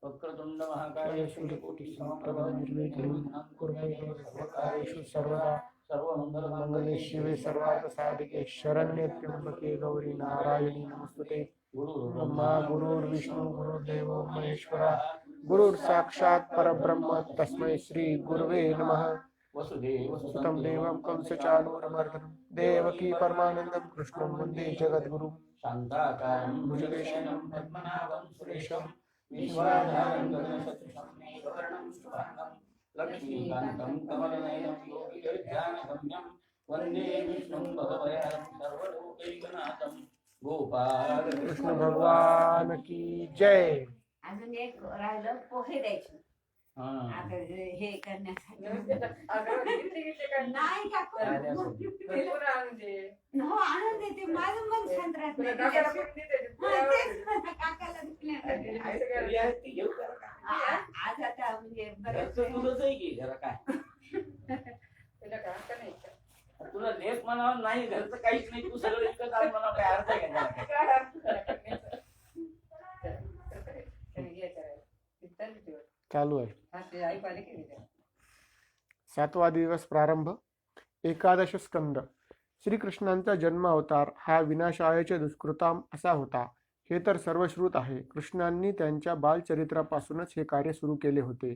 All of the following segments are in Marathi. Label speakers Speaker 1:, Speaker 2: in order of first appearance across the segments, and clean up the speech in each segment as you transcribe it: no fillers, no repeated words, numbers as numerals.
Speaker 1: वक्रतुंड महाकाय सूर्यकोटि समप्रभा निर्विघ्नं कुरु मे देव सर्वकार्येषु सर्वदा सर्वमंगलमंगले शिवे सर्वार्थसाधिके शरण्ये त्र्यंबके गौरी नारायणी नमस्तुते। ब्रह्मा गुरुर्विष्णु गुरुर्देवो महेश्वरा गुरुर्साक्षात् परब्रह्म तस्मै श्री गुरुवे नमः। वसुदेवसुतं देवं कंसचाणूरमर्दनं देवकी परमानन्दं कृष्णं वन्दे जगद्गुरुं। शान्ताकारं भुजगशयनं पद्मनाभं सुरेशं विश्वाधारं गगनसदृशं मेघवर्णं शुभांगं लक्ष्मीकान्तं कमलनयनं योगिभिर्ध्यानगम्यं वन्दे विष्णुं भवभयहरं सर्वलोकैकनाथं। गोपाल कृष्ण भगवान की जय।
Speaker 2: अजून एक राहिलं पोहे द्यायचे आता हे करण्यासाठी नाही हो आणून देते माझं मन शांत राहत आज आता म्हणजे
Speaker 1: तुला लेख म्हणावं नाही घरचं काहीच नाही तू सगळं विकत आण म्हणा काय अर्थ आहे चालू आहे। 7वा दिवस प्रारंभ। एकादश स्कंद। श्रीकृष्णांचा जन्म अवतार हा विनाशाळेचे दुष्कृताम असा होता हे तर सर्वश्रुत आहे। कृष्णांनी त्यांच्या बालचरित्रापासूनच हे कार्य सुरू केले होते।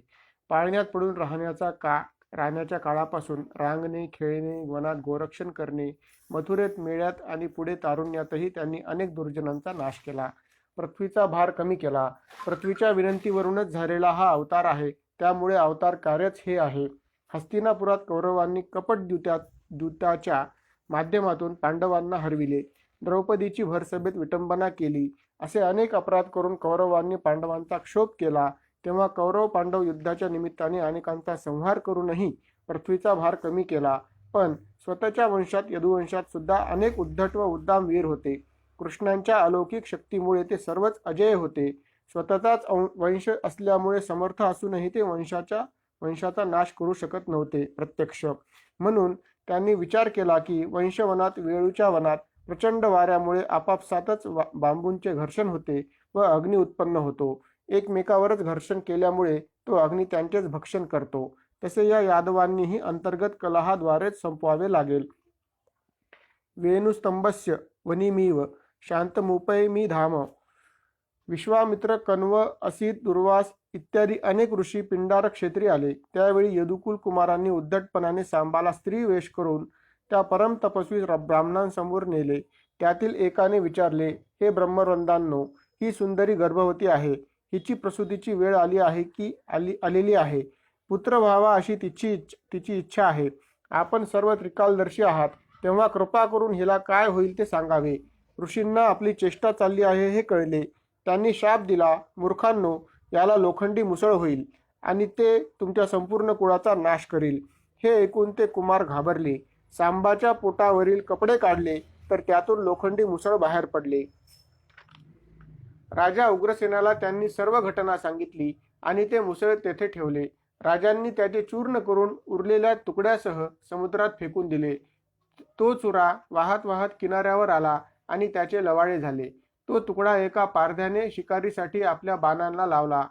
Speaker 1: पाळण्यात पडून राहण्याच्या काळापासून रांगणे खेळणे वनात गोरक्षण करणे मथुरेत मेळ्यात आणि पुढे तारुण्यातही त्यांनी अनेक दुर्जनांचा नाश केला, पृथ्वीचा भार कमी केला। पृथ्वीच्या विनंतीवरूनच झालेला हा अवतार आहे, त्यामुळे अवतार कार्यच हे आहे। हस्तिनापुरात कौरवांनी कपट दूताच्या माध्यमातून पांडवांना हरविले, द्रौपदीची भरसभेत विटंबना केली, असे अनेक अपराध करून कौरवांनी पांडवांचा क्षोभ केला। तेव्हा कौरव पांडव युद्धाच्या निमित्ताने अनेकांचा संहार करूनही पृथ्वीचा भार कमी केला। पण स्वतःच्या वंशात यदुवंशात सुद्धा अनेक उद्धट व उद्दाम वीर होते। कृष्णांच्या अलौकिक शक्तीमुळे ते सर्वच अजय होते। स्वतःचाच वंश असल्यामुळे समर्थ असूनही ते वंशाचा नाश करू शकत नव्हते प्रत्यक्ष। म्हणून त्यांनी विचार केला की वंशवनात वेळूच्या वनात प्रचंड वाऱ्यामुळे आपापसातच बांबूंचे घर्षण होते व अग्नी उत्पन्न होतो। एकमेकावरच घर्षण केल्यामुळे तो अग्नी त्यांचेच भक्षण करतो। तसे या यादवांनीही अंतर्गत कलहाद्वारेच संपवावे लागेल। वेणुस्तंभस्य वनिमीव शांतमुपैमी धाम। विश्वामित्र कण्व असित दुर्वास इत्यादी अनेक ऋषी पिंडार क्षेत्री आले। त्यावेळी यदुकुल कुमारांनी उद्धटपणाने सांबाला स्त्री वेश करून त्या परम तपस्वी ब्राह्मणांसमोर नेले। त्यातील एकाने विचारले, हे ब्रह्मवृंदांनो, ही सुंदरी गर्भवती आहे, हिची प्रसूतीची वेळ आलेली आहे, पुत्र व्हावा अशी तिची इच्छा आहे। आपण सर्व त्रिकालदर्शी आहात, तेव्हा कृपा करून हिला काय होईल ते सांगावे। ऋषींना आपली चेष्टा चालली आहे हे कळले। त्यांनी शाप दिला, मूर्खांनो, याला लोखंडी मुसळ होईल आणि ते तुमच्या संपूर्ण कुळाचा नाश करील। हे ऐकून ते कुमार घाबरले, सांबाच्या पोटावरील कपडे काढले तर त्यातून लोखंडी मुसळ बाहेर पडले। राजा उग्रसेनाला त्यांनी सर्व घटना सांगितली आणि ते मुसळ तेथे ठेवले। राजांनी त्याचे चूर्ण करून उरलेल्या तुकड्यासह समुद्रात फेकून दिले। तो चुरा वाहत वाहत किनाऱ्यावर आला आणि त्याचे लवाळे झाले। तो तुकडा एका पारध्याने शिकारीसाठी आपल्या बाणांना लावला।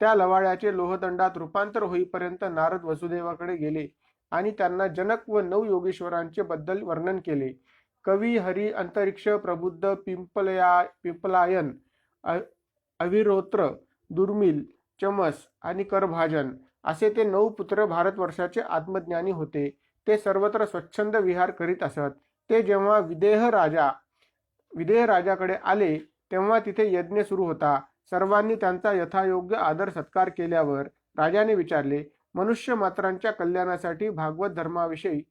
Speaker 1: त्या लवाळ्याचे लोहदंडात रूपांतर होईपर्यंत नारद वसुदेवाकडे गेले आणि त्यांना जनक व 9 योगेश्वरांचे बद्दल वर्णन केले। कवी, हरी, अंतरिक्ष, प्रबुद्ध, पिंपलायन, अविरोत्र, दुर्मिल, चमस आणि करभाजन असे ते 9 पुत्र भारतवर्षाचे आत्मज्ञानी होते। ते सर्वत्र स्वच्छंद विहार करीत असत। ते जेव्हा विदेह राजाकडे आले तेव्हा तिथे यज्ञ सुरू होता। सर्वांनी त्यांचा यथायोग्य आदर सत्कार केल्यावर राजाने विचारले, मनुष्य मात्रांच्या कल्याणासाठी भागवत धर्माविषयी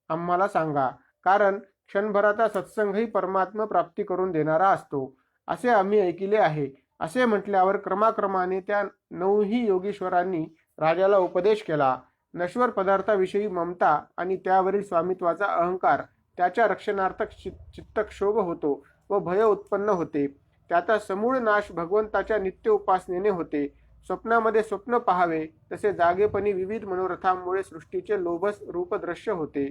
Speaker 1: आम्हाला सांगा, कारण क्षणभराचा सत्संगही परमात्मा प्राप्ती करून देणारा असतो, असे आम्ही ऐकिले आहे। असे म्हटल्यावर क्रमाक्रमाने त्या 9ही योगेश्वरांनी राजाला उपदेश केला। नश्वर पदार्थाविषयी ममता आणि त्यावरील स्वामित्वाचा अहंकार, त्याच्या रक्षणार्थ चित्तक्षोभ होतो व भय उत्पन्न होते। त्याचा समूळ नाश भगवंताच्या नित्य उपासनेने होते। स्वप्नामध्ये स्वप्न पाहावे तसे जागेपणी विविध मनोरथांमुळे सृष्टीचे लोभस रूप दृश्य होते।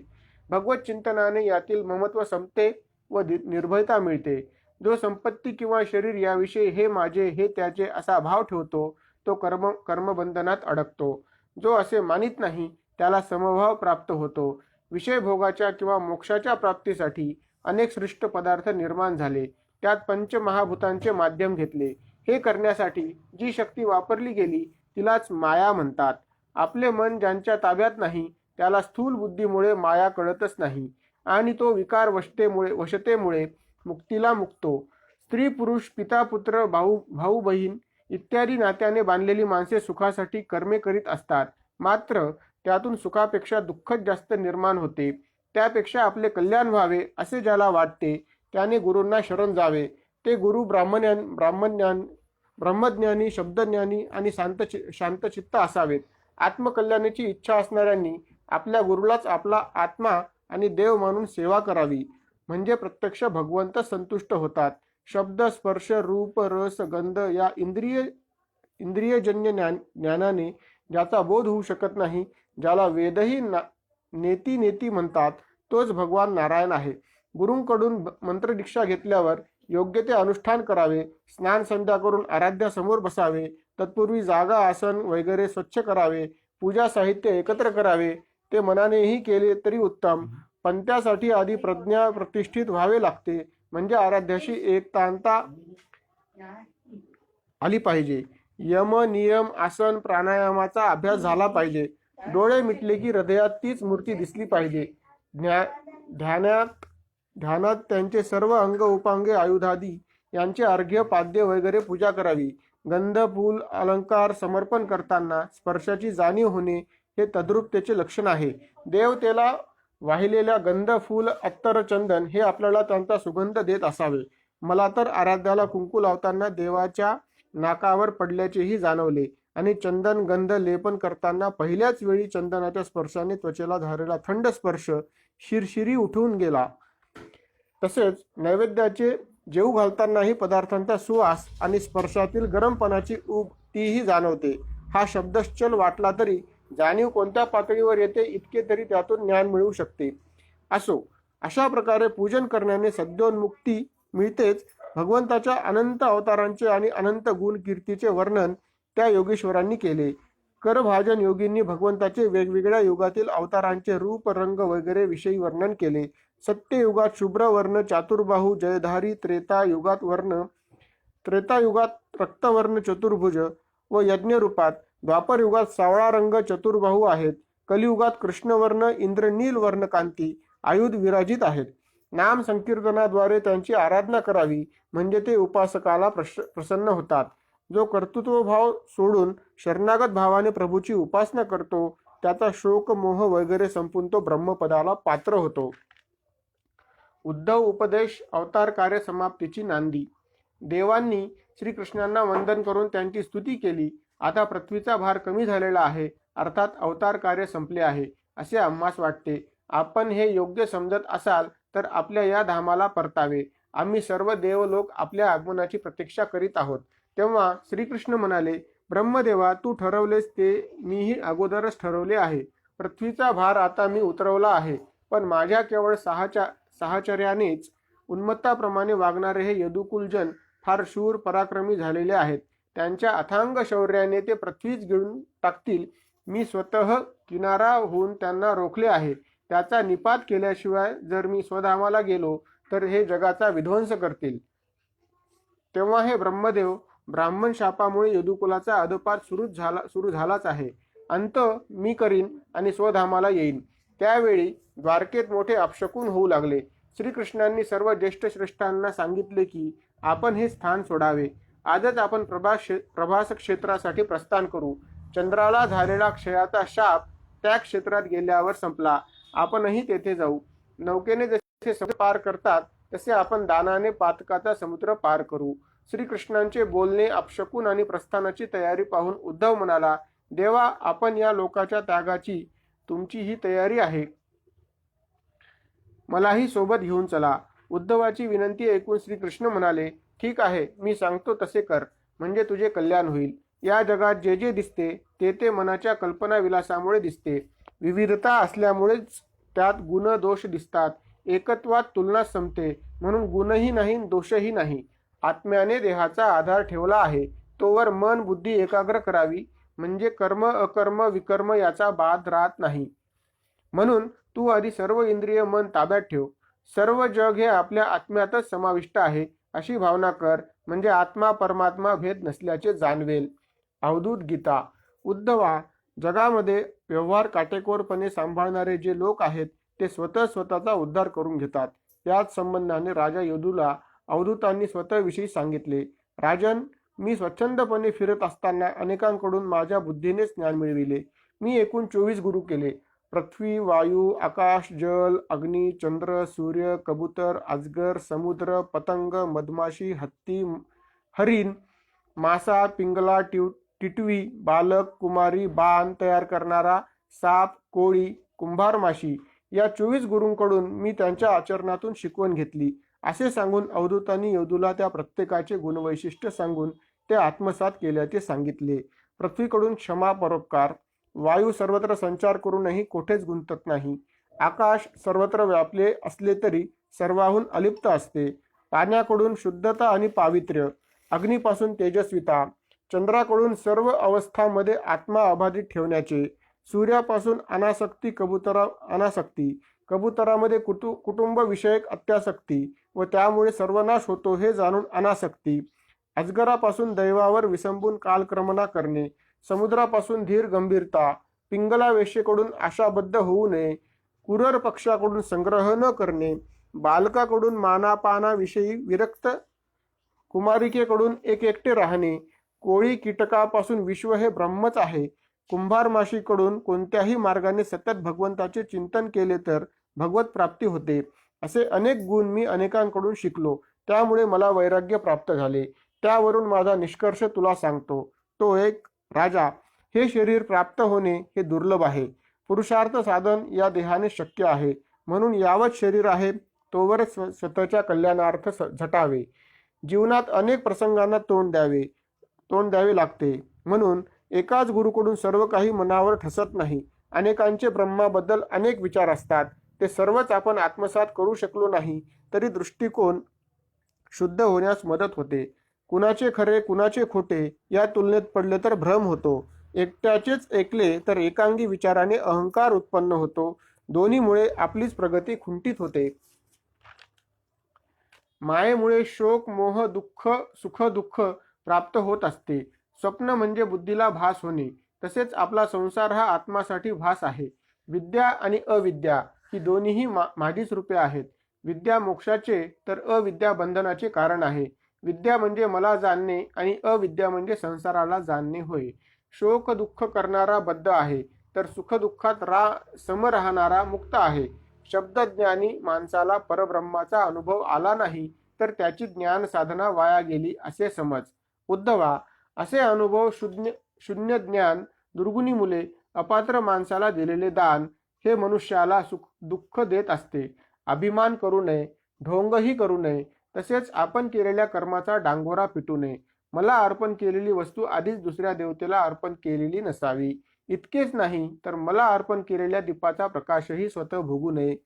Speaker 1: भगवत चिंतनाने यातील ममत्व संपते व निर्भयता मिळते। जो संपत्ती किंवा शरीर याविषयी हे माझे हे त्याचे असा भाव ठेवतो, तो कर्मबंधनात अडकतो. जो असे मानित नाही त्याला समभाव प्राप्त होतो. विषय भोगाच्या किंवा मोक्षाच्या प्राप्तीसाठी अनेक सृष्ट पदार्थ निर्माण झाले. त्यात पंचमहाभूतांचे माध्यम घेतले. हे करण्यासाठी जी शक्ती वापरली गेली तिलाच माया म्हणतात. आपले मन ज्यांच्या ताब्यात नाही त्याला स्थूल बुद्धीमुळे माया कळतच नाही आणि तो विकार वशतेमुळे मुक्तीला मुकतो. स्त्री पुरुष पिता पुत्र भाऊ बहीण इत्यादी नात्याने बांधलेली माणसे सुखासाठी कर्मे करीत असतात. मात्र त्यातून सुखापेक्षा दुःखच जास्त निर्माण होते. त्यापेक्षा आपले कल्याण व्हावे असे ज्याला वाटते त्याने गुरूंना शरण जावे. ते गुरु ब्रह्मज्ञानी, शब्दज्ञानी आणि शांतचित्त असावेत. आत्मकल्याणाची इच्छा असणाऱ्यांनी आपल्या गुरुलाच आपला आत्मा आणि देव मानून सेवा करावी. म्हणजे प्रत्यक्ष भगवंत संतुष्ट होतात. शब्द स्पर्श रूप रस गंध या इंद्रियजन्य ज्ञानाने ज्याचा बोध होऊ शकत नाही, ज्याला वेदही नेती नेती म्हणतात, तोच भगवान नारायण आहे. गुरूंकडून मंत्रदीक्षा घेतल्यावर योग्य ते अनुष्ठान करावे. स्नान संध्या करून आराध्यासमोर बसावे. तत्पूर्वी जागा आसन वगैरे स्वच्छ करावे. पूजा साहित्य एकत्र करावे. ते मनानेही केले तरी उत्तम, पण त्यासाठी आधी प्रज्ञा प्रतिष्ठित व्हावे लागते. म्हणजे आराध्याशी एकतांता आली पाहिजे. यम नियम आसन प्राणायामाचा अभ्यास झाला पाहिजे. डोळे मिटले की हृदयात तीच मूर्ती दिसली पाहिजे. ध्यानात त्यांचे सर्व अंग उपांगे आयुधादी यांचे अर्घ्य पाद्य वगैरे पूजा करावी. गंध फूल अलंकार समर्पण करताना स्पर्शाची जाणीव होणे हे तद्रूपतेचे लक्षण आहे. देवतेला वाहिलेल्या गंध फूल अत्तर चंदन हे आपल्याला त्यांचा सुगंध देत असावे. मला तर आराध्याला कुंकू लावताना देवाच्या नाकावर पडल्याचेही जाणवले आणि चंदन गंध लेपन करताना पहिल्याच वेळी चंदनाच्या स्पर्शाने त्वचेला झालेला थंड स्पर्श शिरशिरी उठून गेला. तसेच नैवेद्याचे जेवू घालतानाही पदार्थांचा सुवास आणि स्पर्शातील गरमपणाची ऊब तीही जाणवते. हा शब्दश्चल वाटला तरी जाणीव कोणत्या पातळीवर येते इतके तरी त्यातून ज्ञान मिळू शकते. असो, अशा प्रकारे पूजन करण्याने सद्योन्मुक्ती मिळतेच. भगवंताच्या अनंत अवतारांचे आणि अनंत गुण कीर्तीचे वर्णन त्या योगेश्वरांनी केले. करभाजन योगींनी भगवंताचे वेगवेगळ्या युगातील अवतारांचे रूप रंग वगैरे विषयी वर्णन केले. सत्ययुगात शुभ्रवर्ण चातुर्बाहू जयधारी, त्रेतायुगात रक्तवर्ण चतुर्भुज व यज्ञरूपात, द्वापरयुगात सावळा रंग चतुर्बाहू आहेत. कलियुगात कृष्णवर्ण इंद्रनील वर्ण कांती आयुध विराजित आहेत. नाम संकीर्तनाद्वारे त्यांची आराधना करावी म्हणजे ते उपासकाला प्रसन्न होतात. जो कर्तृत्व भाव सोडून शरणागत भावाने प्रभूची उपासना करतो त्याचा शोक मोह वगैरे संपून तो ब्रह्मपदाला पात्र होतो. उद्धव उपदेश अवतार कार्य समाप्तीची नांदी. देवांनी श्रीकृष्णांना वंदन करून त्यांची स्तुती केली. आता पृथ्वीचा भार कमी झालेला आहे, अर्थात अवतार कार्य संपले आहे असे आम्हास वाटते. आपण हे योग्य समजत असाल तर आपल्या या धामाला परतावे. आम्ही सर्व देवलोक आपल्या आगमनाची प्रतीक्षा करीत आहोत. तेव्हा श्रीकृष्ण म्हणाले, ब्रह्मदेवा, तू ठरवलेस ते मीही अगोदरच ठरवले आहे. पृथ्वीचा भार आता मी उतरवला आहे, पण माझ्या केवळ साहचर्यानेच उन्मत्ताप्रमाणे वागणारे हे यदुकुलजन फार शूर पराक्रमी झालेले आहेत. त्यांच्या अथांग शौर्याने ते पृथ्वीच गिळून टाकतील. मी स्वतः किनारा होऊन त्यांना रोखले आहे. त्याचा निपात केल्याशिवाय जर मी स्वधामाला गेलो तर हे जगाचा विध्वंस करतील. तेव्हा हे ब्रह्मदेव, ब्राह्मण शापामुळे यदुकुलाचा अधपात सुरू झालाच आहे. अंत मी करीन आणि स्वधामाला येईन. त्यावेळी द्वारकेत मोठे अपशकुन होऊ लागले. श्रीकृष्णांनी सर्व ज्येष्ठ श्रेष्ठांना सांगितले की आपण हे स्थान सोडावे. आजच आपण प्रभास क्षेत्रासाठी प्रस्थान करू. चंद्राला झालेला क्षयाचा शाप त्या क्षेत्रात गेल्यावर संपला. आपणही तेथे जाऊ. नौकेने जसे समुद्र पार करतात तसे आपण दानाने पातकाचा समुद्र पार करू. श्रीकृष्णांचे बोलणे, अपशकुन आणि प्रस्थानाची तयारी पाहून उद्धव म्हणाला, देवा, आपण या लोकाच्या त्यागाची तुमची ही तयारी आहे. मलाही सोबत घेऊन चला. उद्धवाची विनंती ऐकून श्रीकृष्ण म्हणाले, ठीक आहे, मी सांगतो तसे कर, म्हणजे तुझे कल्याण होईल. या जगात जे जे दिसते ते मनाच्या कल्पना विलासामुळे दिसते. विविधता असल्यामुळेच त्यात गुण दोष दिसतात. एकत्वात तुलना संपते, म्हणून गुणही नाही दोषही नाही. आत्म्याने देहाचा आधार ठेवला आहे तोवर मन बुद्धी एकाग्र करावी, म्हणजे कर्म अकर्म विकर्म याचा बाध राहत नाही. म्हणून तू आधी सर्व इंद्रिय मन ताब्यात ठेव. सर्व जग हे आपल्या आत्म्यातच समाविष्ट आहे अशी भावना कर, म्हणजे आत्मा परमात्मा भेद नसल्याचे जाणवेल. अवधूत गीता. उद्धवा, जगामध्ये व्यवहार काटेकोरपणे सांभाळणारे जे लोक आहेत ते स्वतःचा उद्धार करून घेतात. याच संबंधाने राजा यदूला अवधूतांनी स्वतःविषयी सांगितले. राजन, मी स्वच्छंदपणे फिरत असताना अनेकांकडून माझ्या बुद्धीनेच ज्ञान मिळविले. मी एकूण 24 गुरु केले. पृथ्वी, वायू, आकाश, जल, अग्नी, चंद्र, सूर्य, कबूतर, अजगर, समुद्र, पतंग, मधमाशी, हत्ती, हरिण, मासा, पिंगला, टिटवी, बालक, कुमारी, बाण तयार करणारा, साप, कोळी, कुंभार माशी या 24 गुरूंकडून मी त्यांच्या आचरणातून शिकवण घेतली. असे सांगून अवधूतांनी यदूला त्या प्रत्येकाचे गुणवैशिष्ट्य सांगून ते आत्मसात केल्याचे सांगितले. पृथ्वीकडून क्षमा परोपकार. वायू सर्वत्र संचार करूनही कोठेच गुंतत नाही. आकाश सर्वत्र व्यापले असले तरी सर्वाहून अलिप्त असते. पाण्याकडून शुद्धता आणि पावित्र्य. अग्नीपासून तेजस्विता. चंद्राकडून सर्व अवस्थांमध्ये आत्मा अबाधित ठेवण्याचे. सूर्यापासून अनासक्ती अनासक्ती. कबुतरामध्ये कुटुंब विषयक अत्यासक्ती व त्यामुळे सर्वनाश होतो हे जाणून अनासक्ती. अजगरापासून दैवावर विसंबून कालक्रमणा करणे. समुद्रापासून धीर गंभीरता. पिंगला वेश्येकडून आशाबद्ध होऊ नये. कुरर पक्षाकडून संग्रह न करणे. बालकाकडून मानापानाविषयी विरक्त. कुमारिकेकडून एकटे राहणे. कोळी कीटकापासून विश्व हे ब्रह्मच आहे. कुंभार माशीकडून कोणत्याही मार्गाने सतत भगवंताचे चिंतन केले तर भगवत प्राप्ती होते. असे अनेक गुण मी अनेकांकडून शिकलो, त्यामुळे मला वैराग्य प्राप्त झाले. त्यावरून माझा निष्कर्ष तुला सांगतो. तो एक, राजा, हे शरीर प्राप्त होणे हे दुर्लभ आहे. पुरुषार्थ साधन या देहाने शक्य आहे. म्हणून यावत शरीर आहे तोवरच स्वतःच्या कल्याणार्थ झटावे. जीवनात अनेक प्रसंगांना तोंड द्यावे लागते. म्हणून एकाच गुरुकडून सर्व काही मनावर ठसत नाही. अनेकांचे ब्रह्माबद्दल अनेक विचार असतात. ते सर्वच आपण आत्मसात करू शकलो नाही तरी दृष्टिकोन शुद्ध होण्यास मदत होते. कुणाचे खरे कुणाचे खोटे या तुलनेत पडले तर भ्रम होतो. एकट्याचेच ऐकले तर एकांगी विचाराने अहंकार उत्पन्न होतो. दोन्हीमुळे आपलीच प्रगती खुंटीत होते. मायेमुळे शोक मोह दुःख सुख दुःख प्राप्त होत असते. स्वप्न म्हणजे बुद्धीला भास होणे. तसेच आपला संसार हा आत्मासाठी भास आहे. विद्या आणि अविद्या ही दोन्हीही माझीच रूपे आहेत. विद्या मोक्षाचे तर अविद्या बंधनाचे कारण आहे. विद्या म्हणजे मला जाणणे आणि अविद्या म्हणजे संसाराला जाणणे होय. शोक दुःख करणारा बद्ध आहे तर सुख दुःखात सम राहणारा मुक्त आहे. शब्दज्ञानी माणसाला परब्रह्माचा अनुभव आला नाही तर त्याची ज्ञान साधना वाया गेली असे समज. उद्धवा, असे अनुभव शून्य ज्ञान दुर्गुणी मुले अपात्र माणसाला दिलेले दान हे मनुष्याला सुख दुःख देत असते. अभिमान करू नये, ढोंगही करू नये. तसेच आपण केलेल्या कर्माचा डांगोरा पिटू नये. मला अर्पण केलेली वस्तू आधीच दुसऱ्या देवतेला अर्पण केलेली नसावी. इतकेच नाही तर मला अर्पण केलेल्या दीपाचा प्रकाशही स्वतः भोगू नये.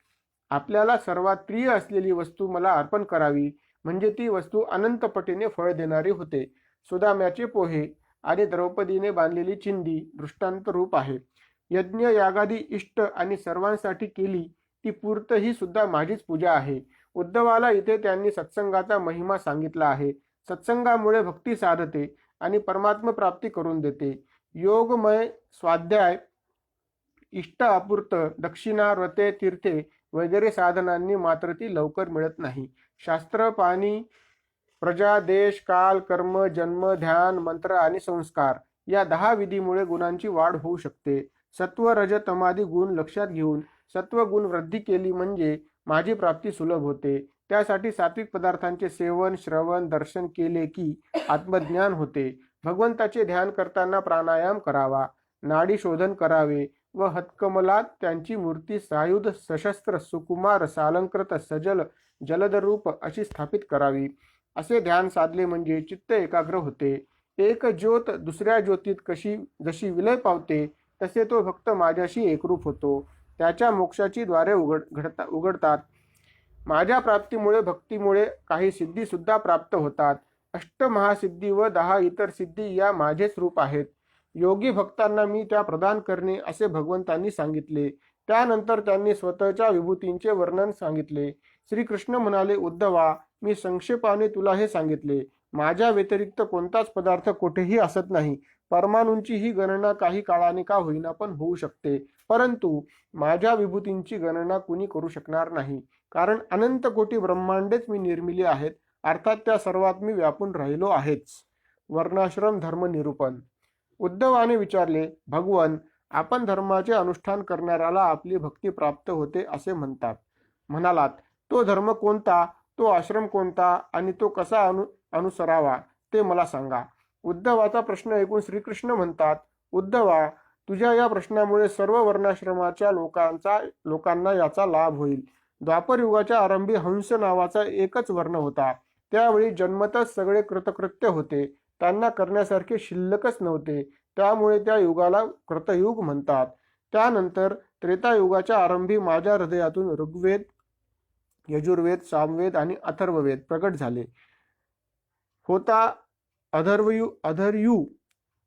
Speaker 1: आपल्याला सर्वात प्रिय असलेली वस्तू मला अर्पण करावी, म्हणजे ती वस्तू अनंत पटीने फळ देणारी होते. सुदाम्याचे पोहे आणि द्रौपदीने बांधलेली चिंदी दृष्टांत रूप आहे. यज्ञ यागादी इष्ट आणि सर्वांसाठी केली ती पूर्त ही सुद्धा माझीच पूजा आहे. उद्धवाला इथे त्यांनी सत्संगाचा महिमा सांगितला आहे. सत्संगामुळे भक्ती साधते आणि परमात्म प्राप्ती करून देते. योगमय स्वाध्याय, इष्ट अपूर्त, दक्षिणा, व्रते, तीर्थे वगैरे साधनांनी मात्र ती लवकर मिळत नाही. शास्त्र, पाणी, प्रजा, देश, काल, कर्म, जन्म, ध्यान, मंत्र आणि संस्कार या 10 विधीमुळे गुणांची वाढ होऊ शकते. सत्व, रज, तमादी गुण लक्षात घेऊन सत्व गुण वृद्धी केली म्हणजे माझी प्राप्ती सुलभ होते. त्यासाठी सात्विक पदार्थांचे सेवन, श्रवण, दर्शन केले की आत्मज्ञान होते. भगवंताचे ध्यान करताना प्राणायाम करावा. नाडी शोधन करावे व हतकमलात त्यांची मूर्ती सायुध, सशस्त्र, सुकुमार, सालंकृत, सजल, जलदरूप अशी स्थापित करावी. असे ध्यान साधले म्हणजे चित्त एकाग्र होते. एक ज्योत दुसऱ्या ज्योतीत जशी विलय पावते तसे तो भक्त माझ्याशी एकरूप होतो. त्याच्या मोक्षाची द्वारे उघडतात. माझ्या प्राप्तीमुळे भक्तीमुळे काही सिद्धी सुद्धा प्राप्त होतात. अष्टमहासिद्धी व 10 इतर सिद्धी या माझेच रूप आहेत. योगी भक्तांना मी त्या प्रदान करणे असे भगवंतांनी सांगितले. त्यानंतर त्यांनी स्वतःच्या विभूतींचे वर्णन सांगितले. श्रीकृष्ण म्हणाले, उद्धवा, मी संक्षेपाने तुला हे सांगितले. माझ्या व्यतिरिक्त कोणताच पदार्थ कोठेही असत नाही. परमाणूंची ही गणना काही काळाने का होईना पण होऊ शकते, परंतु माझ्या विभूतींची गणना कुणी करू शकणार नाही. कारण अनंत कोटी ब्रह्मांडेच मी निर्मिली आहेत, अर्थात त्या सर्वात मी व्यापून राहिलो आहेच. वर्णाश्रम धर्म निरूपण. उद्धवाने विचारले, भगवन, आपण धर्माचे अनुष्ठान करणाऱ्याला आपली भक्ती प्राप्त होते असे म्हणालात. तो धर्म कोणता, तो आश्रम कोणता आणि तो कसा अनुसरावा ते मला सांगा. उद्धवाचा प्रश्न ऐकून श्रीकृष्ण म्हणतात, उद्धवा, तुझ्या या प्रश्नामुळे सर्व वर्णाश्रमाच्या लोकांना याचा लाभ होईल. द्वापर युगाच्या आरंभी हंस नावाचा एकच वर्ण होता. त्यावेळी जन्मतच सगळे कृतकृत्य होते. त्यांना करण्यासारखे शिल्लकच नव्हते. त्यामुळे त्या युगाला कृतयुग म्हणतात. त्यानंतर त्रेतायुगाच्या आरंभी माझ्या हृदयातून ऋग्वेद, यजुर्वेद, सामवेद आणि अथर्ववेद प्रगट झाले. होता अधर्यू,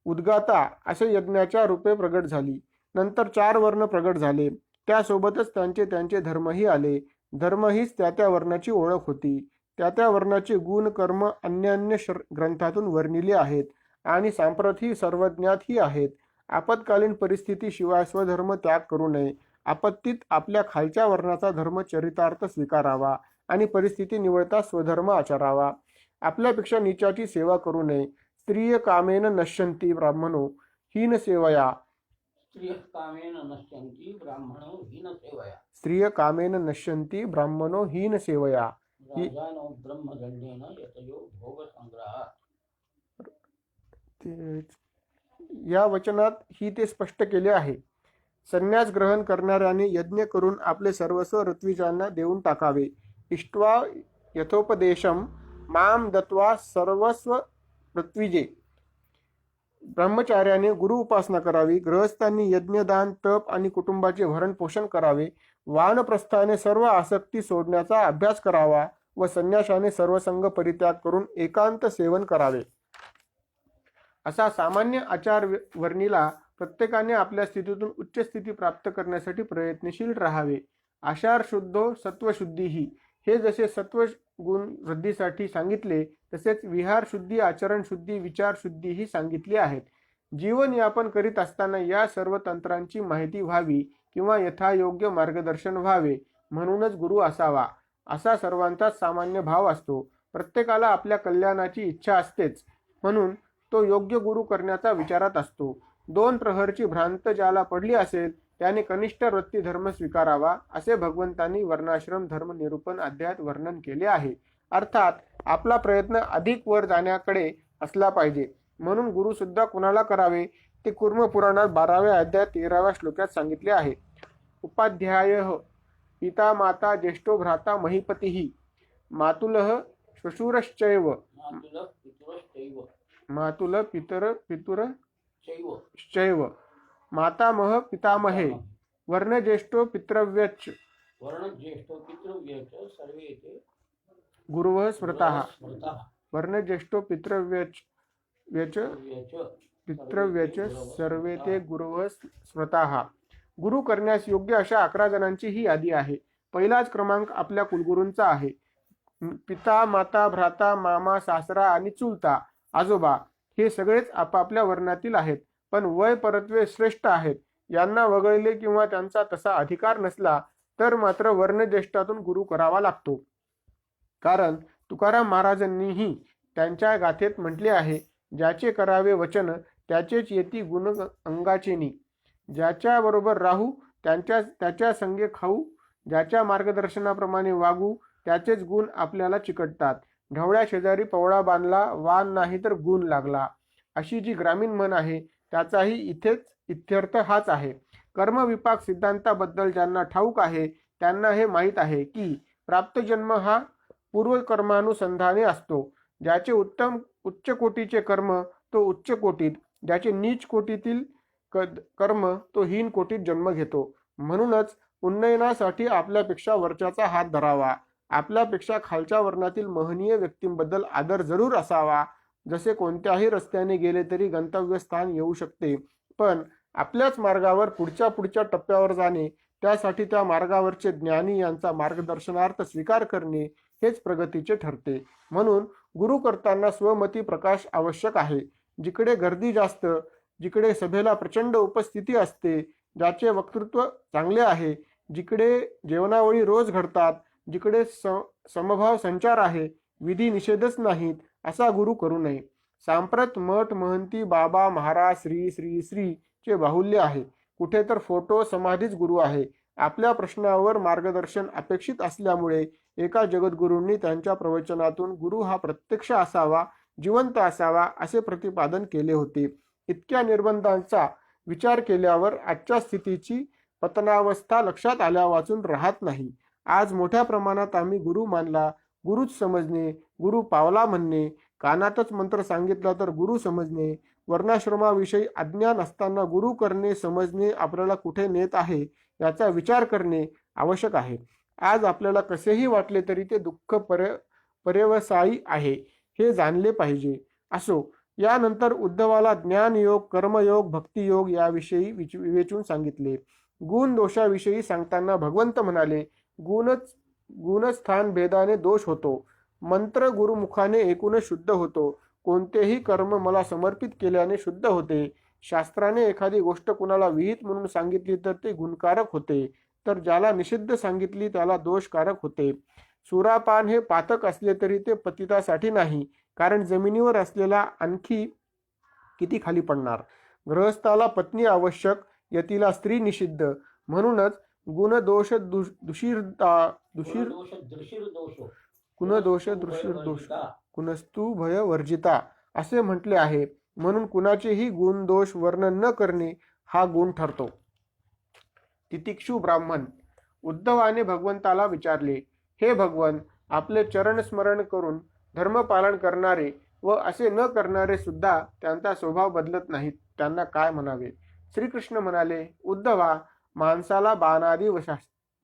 Speaker 1: उद्गाता असे यज्ञाच्या रूपे प्रगट झाली. नंतर 4 वर्ण प्रगट झाले. त्यासोबतच त्यांचे धर्मही आले. धर्म हीच त्या वर्णाची ओळख होती. त्या वर्णाचे गुण कर्म अन्य ग्रंथातून वर्णिले आहेत आणि सांप्रतही सर्वज्ञातही आहेत. आपत्कालीन परिस्थितीशिवाय स्वधर्म त्याग करू नये. आपत्तीत आपल्या खालच्या वर्णाचा धर्म चरितार्थ स्वीकारावा आणि परिस्थिती निवडता स्वधर्म आचरावा. आपल्यापेक्षा नीचाची सेवा करू नये. स्त्रिय कामेन नश्यन्ति ब्राह्मणो हीन सेवया.
Speaker 3: स्त्रियः कामेन नश्यन्ति ब्राह्मणो हीनसेवया.
Speaker 1: स्त्रिय कामेन नश्यन्ति ब्राह्मणो हीन सेवया.
Speaker 3: राजानो ब्रह्मदंडेन यतयो भोगसंग्रहात्.
Speaker 1: या वचनात ही ते स्पष्ट केले आहे. संन्यास ग्रहण करणाऱ्याने यज्ञ करून आपले सर्वस्व ऋत्विजांना देऊन टाकावे. इष्ट्वा यथोपदेशम माम दत्वा सर्वस्व पृथ्वीजे. ब्रह्मचार्याने गुरु उपासना करावी. गृहस्थांनी यज्ञदान, तप आणि कुटुंबाचे भरण पोषण करावे. वानप्रस्थाने सर्व आसक्ती सोडण्याचा अभ्यास करावा व संन्यासाने सर्वसंग परित्याग करून एकांत सेवन करावे. असा सामान्य आचार वर्णिला. प्रत्येकाने आपल्या स्थितीतून उच्च स्थिती प्राप्त करण्यासाठी प्रयत्नशील राहावे. आचार शुद्धो सत्वशुद्धीही. हे जसे सत्व गुण वृद्धीसाठी सांगितले, तसेच विहार शुद्धी, आचरण शुद्धी, विचार शुद्धी ही सांगितली आहेत. जीवन यापन करीत असताना या सर्व तंत्रांची माहिती व्हावी किंवा यथायोग्य मार्गदर्शन व्हावे म्हणूनच गुरु असावा, असा सर्वांचा सामान्य भाव असतो. प्रत्येकाला आपल्या कल्याणाची इच्छा असतेच, म्हणून तो योग्य गुरु करण्याचा विचारात असतो. 2 प्रहरची भ्रांत ज्याला पडली असेल त्याने कनिष्ठ वृत्ती धर्म स्वीकारावा, असे भगवंतांनी वर्णाश्रम धर्म निरूपण अध्यायात वर्णन केले आहे. अर्थात आपला प्रयत्न अधिक वर जाण्याकडे असला पाहिजे. म्हणून गुरु सुद्धा कुणाला करावे ते कुर्म पुराणात 12व्या अध्यायात 13व्या श्लोकात सांगितले आहे. उपाध्याय पिता माता ज्येष्ठो भ्राता महीपतीही मातुलः श्वशुरश्चैव. मातुल पितुरश्चैव मातामह पितामहे वर्णज्येष्ठो पितृव्यच.
Speaker 3: वर्णज्येष्ठो पितृव्यच सर्वे ते
Speaker 1: गुरुवः स्मृताः. वर्णज्येष्ठो पितृव्यच सर्वे ते गुरुवः स्मृताः. गुरु करण्यास योग्य अशा 11 जणांची ही यादी आहे. पहिलाच क्रमांक आपल्या कुलगुरूंचा आहे. पिता, माता, भ्राता, मामा, सासरा आणि चुलता, आजोबा हे सगळेच आपापल्या वर्णातील आहेत, पण वय परत्वे श्रेष्ठ आहेत. यांना वगळले किंवा त्यांचा तसा अधिकार नसला तर मात्र वर्णज्येष्ठातून गुरु करावा लागतो. कारण तुकाराम महाराजांनीही त्यांच्या गाथेत म्हटले आहे, ज्याचे करावे वचन त्याचेच येती गुण अंगाचेनी. ज्याच्या बरोबर राहू त्याच्या संगे खाऊ, ज्याच्या मार्गदर्शनाप्रमाणे वागू त्याचेच गुण आपल्याला चिकटतात. ढवळ्या शेजारी पवळा बांधला, वान नाही तर गुण लागला, अशी जी ग्रामीण म्हण आहे त्याचाही इथेच इत्यर्थ हाच आहे. कर्मविपाक सिद्धांताबद्दल ज्यांना ठाऊक आहे त्यांना हे माहीत आहे की प्राप्त जन्म हा पूर्वकर्मानुसंधाने असतो. ज्याचे उत्तम उच्च कोटीचे कर्म तो उच्च कोटीत, ज्याचे नीच कोटीतील कर्म तो हीन कोटीत जन्म घेतो. म्हणूनच उन्नयनासाठी आपल्यापेक्षा वरच्याचा हात धरावा आपल्यापेक्षा खालच्या वर्णातील महनीय व्यक्तींबद्दल आदर जरूर असावा. जसे कोणत्याही रस्त्याने गेले तरी गंतव्यस्थान येऊ शकते, पण आपल्याच मार्गावर पुढच्या टप्प्यावर जाणे, त्यासाठी त्या मार्गावरचे ज्ञानी यांचा मार्गदर्शनार्थ स्वीकार करणे हेच प्रगतीचे ठरते. म्हणून गुरु करताना स्वमती प्रकाश आवश्यक आहे. जिकडे गर्दी जास्त, जिकडे सभेला प्रचंड उपस्थिती असते, ज्याचे वक्तृत्व चांगले आहे, जिकडे जेवणावळी रोज घडतात, जिकडे समभाव संचार आहे, विधी निषेधच नाहीत, असा गुरु करू नये. सांप्रत मठ महंती बाबा महाराज श्री श्री श्री चे बाहुल्य आहे. कुठे तर फोटो समाधीच गुरु आहे. आपल्या प्रश्नावर मार्गदर्शन अपेक्षित असल्यामुळे एका जगद्गुरूंनी त्यांच्या प्रवचनातून गुरु हा प्रत्यक्ष असावा, जिवंत असावा असे प्रतिपादन केले होते. इतक्या निर्बंधांचा विचार केल्यावर आजच्या स्थितीची पतनावस्था लक्षात आल्या वाचून राहत नाही. आज मोठ्या प्रमाणात आम्ही गुरु मानला, गुरुच समजणे, गुरु पावला म्हणणे, कानातच मंत्र सांगितला तर गुरु समजणे, वर्णाश्रमाविषयी अज्ञान असताना गुरु करणे समजणे आपल्याला कुठे नेत आहे याचा विचार करणे आवश्यक आहे. आज आपल्याला कसेही वाटले तरी ते दुःख पर्यवसायी आहे हे जाणले पाहिजे. असो, यानंतर उद्धवाला ज्ञानयोग, कर्मयोग, भक्तियोग याविषयी विवेचून सांगितले. गुण दोषाविषयी सांगताना भगवंत म्हणाले, गुणस्थान भेदाने दोष होतो, मंत्र गुरुमुखाने एकूणच शुद्ध होतो, कोणतेही कर्म मला समर्पित केल्याने शुद्ध होते, शास्त्राने एखादी गोष्ट कुणाला विहित म्हणून सांगितली तर ते गुणकारक होते, तर ज्याला निषिद्ध सांगितली त्याला दोषकारक होते. सुरापान हे पातक असले तरी ते पतितासाठी नाही, कारण जमिनीवर असलेला आणखी किती खाली पडणार. गृहस्थाला पत्नी आवश्यक, यतीला स्त्री निषिद्ध. म्हणूनच गुणदोष कुणस्तु भय वर्जिता असे म्हटले आहे. म्हणून कुणाचेही गुण दोष वर्णन न करणे हा गुण ठरतो. तितिक्षु ब्राह्मण. उद्धवाने भगवंताला विचारले, हे भगवन, आपले चरण स्मरण करून धर्मपालन करणारे व असे न करणारे सुद्धा त्यांचा स्वभाव बदलत नाहीत, त्यांना काय म्हणावे. श्रीकृष्ण म्हणाले, उद्धवा, माणसाला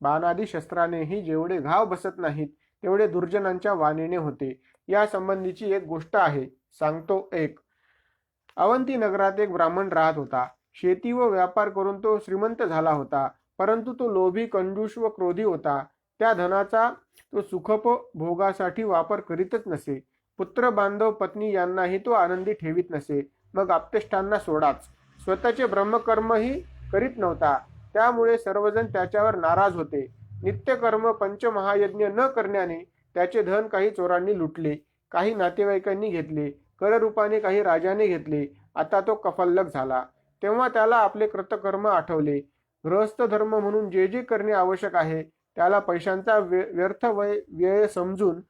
Speaker 1: बाणादी शस्त्रानेही जेवढे घाव बसत नाहीत तेवढे दुर्जनांच्या वाणीने होते. या संबंधीची एक गोष्ट आहे, सांगतो ऐक. अवंती नगरात एक ब्राह्मण राहत होता. शेती व व्यापार करून तो श्रीमंत झाला होता, परंतु तो लोभी, कंजूष व क्रोधी होता. त्या धनाचा तो सुखोपभोगासाठी वापर करीतच नसे. पुत्र, बांधव, पत्नी यांनाही तो आनंदी ठेवीत नसे. मग आप्तेष्टांना सोडाच, स्वतःचे ब्रह्मकर्मही करीत नव्हता. त्यामुळे सर्वजण त्याच्यावर नाराज होते. नित्यकर्म पंचमहायज्ञ न करण्याने त्याचे धन काही चोरांनी लुटले, काही नातेवाईकांनी घेतले, कररूपाने काही राजाने घेतले. आता तो कफल्लक झाला. तेव्हा त्याला आपले कृतकर्म आठवले. गृहस्थ धर्म म्हणून जे जे करणे आवश्यक आहे त्याला पैशांचा व्यर्थ व्यय समजून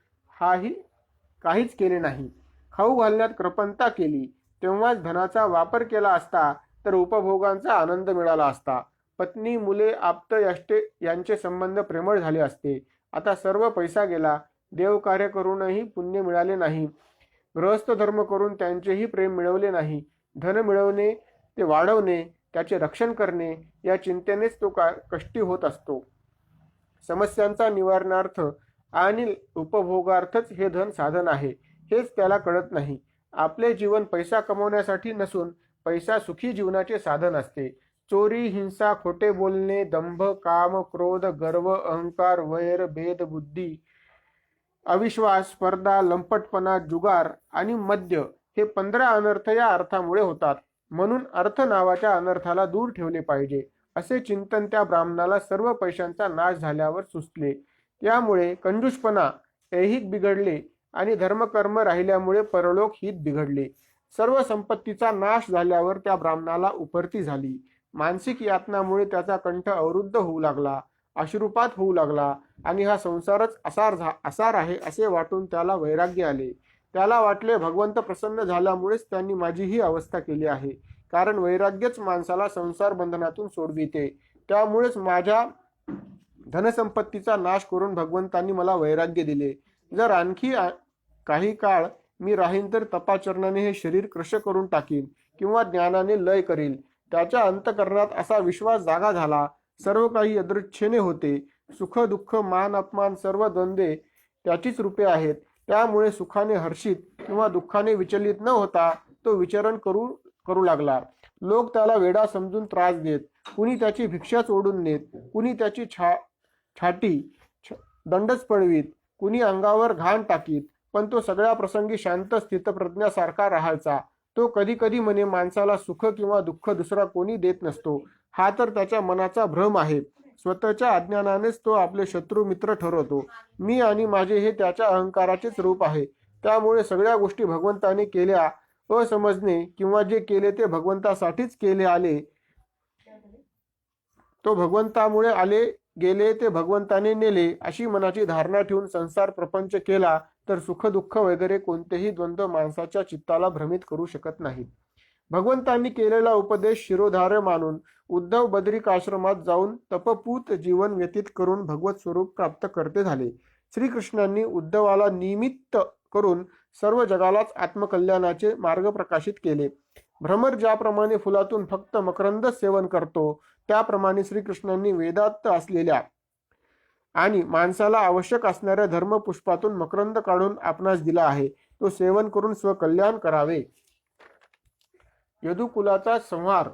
Speaker 1: काहीच केले नाही. खाऊ घालण्यात कृपणता केली. तेव्हाच धनाचा वापर केला असता तर उपभोगांचा आनंद मिळाला असता. पत्नी, मुले, आप्त यष्टे यांचे संबंध प्रेमळ झाले असते. आता सर्व पैसा गेला. देवकार्य करूनही पुण्य मिळाले नाही. गृहस्थ धर्म करून त्यांचेही प्रेम मिळवले नाही. धन मिळवणे, ते वाढवणे, त्याचे रक्षण करणे या चिंतेनेच तो कष्टी होत असतो. समस्यांचा निवारणार्थ आणि उपभोगार्थच हे धन साधन आहे, हेच त्याला कळत नाही. आपले जीवन पैसा कमवण्यासाठी नसून पैसा सुखी जीवनाचे साधन असते. चोरी, हिंसा, खोटे बोलणे, दंभ, काम, क्रोध, गर्व, अहंकार, वैर, भेद, बुद्धी, अविश्वास, स्पर्धा, लंपटपणा, जुगार आणि मद्य हे 15 अनर्थ या अर्थामुळे होतात. म्हणून अर्थ नावाच्या अनर्थाला दूर ठेवले पाहिजे, असे चिंतन त्या ब्राह्मणाला सर्व पैशांचा नाश झाल्यावर सुचले. त्यामुळे कंजूषपणा ऐहिक बिघडले आणि धर्मकर्म राहिल्यामुळे परलोक हित बिघडले. सर्व संपत्तीचा नाश झाल्यावर त्या ब्राह्मणाला उपरती झाली. मानसिक यातनामुळे त्याचा कंठ अवरुद्ध होऊ लागला, अश्रुपात होऊ लागला आणि हा संसारच असार आहे असे वाटून त्याला वैराग्य आले. त्याला वाटले, भगवंत प्रसन्न झाल्यामुळेच त्यांनी माझी ही अवस्था केली आहे, कारण वैराग्यच माणसाला संसार बंधनातून सोडविते. त्यामुळेच माझ्या धनसंपत्तीचा नाश करून भगवंतांनी मला वैराग्य दिले. जर आणखी काही काळ मी राहीन तर तपाचरणाने हे शरीर क्रश करून टाकीन किंवा ज्ञानाने लय करील. त्याच्या अंतःकरणात असा विश्वास जागा झाला. सर्व काही यदृच्छेने होते. सुख दुःख मान अपमान सर्व द्वंद्वे त्याचीच रूपे आहेत. त्यामुळे सुखाने हर्षित किंवा दुःखाने विचलित न होता तो विचरण करू लागला. लोक त्याला वेडा समजून त्रास देत, कुणी त्याची भिक्षाच ओढून नेत, कुणी त्याची छाटी दंडच पळवीत, कुणी अंगावर घाण टाकीत, पण तो सगळ्या प्रसंगी शांत स्थितप्रज्ञासारखा राहायचा. तो कधी कधी म्हणे, माणसाला सुख किंवा दुःख दुसरा कोणी देत नसतो, हा तर त्याच्या मनाचा भ्रम आहे. स्वतःच्या अज्ञानानेच तो आपले शत्रू मित्र ठरवतो. मी आणि माझे हे त्याच्या अहंकाराचेच रूप आहे. त्यामुळे सगळ्या गोष्टी भगवंताने केल्या असमजणे किंवा जे केले ते भगवंतासाठीच केले आले, तो भगवंतामुळे आले गेले ते भगवंताने नेले, अशी मनाची धारणा ठेवून संसार प्रपंच केला तर सुख दुःख वगैरे कोणतेही द्वंद्व माणसाच्या चित्ताला भ्रमित करू शकत नाहीत. भगवंतांनी केलेला उपदेश शिरोधार्य मानून उद्धव बद्रिकाश्रमात जाऊन तपपूत जीवन व्यतीत करून भगवत स्वरूप प्राप्त करते झाले. श्रीकृष्णांनी उद्धवाला निमित्त करून सर्व जगालाच आत्मकल्याणाचे मार्ग प्रकाशित केले. भ्रमर ज्याप्रमाणे फुलातून फक्त मकरंद सेवन करतो, त्याप्रमाणे श्रीकृष्णांनी वेदात असलेल्या आणि माणसाला आवश्यक असणाऱ्या धर्मपुष्पातून मकरंद काढून आपणास दिला आहे. तो सेवन करून स्वकल्याण करावे. यदुकुलाचा संहार.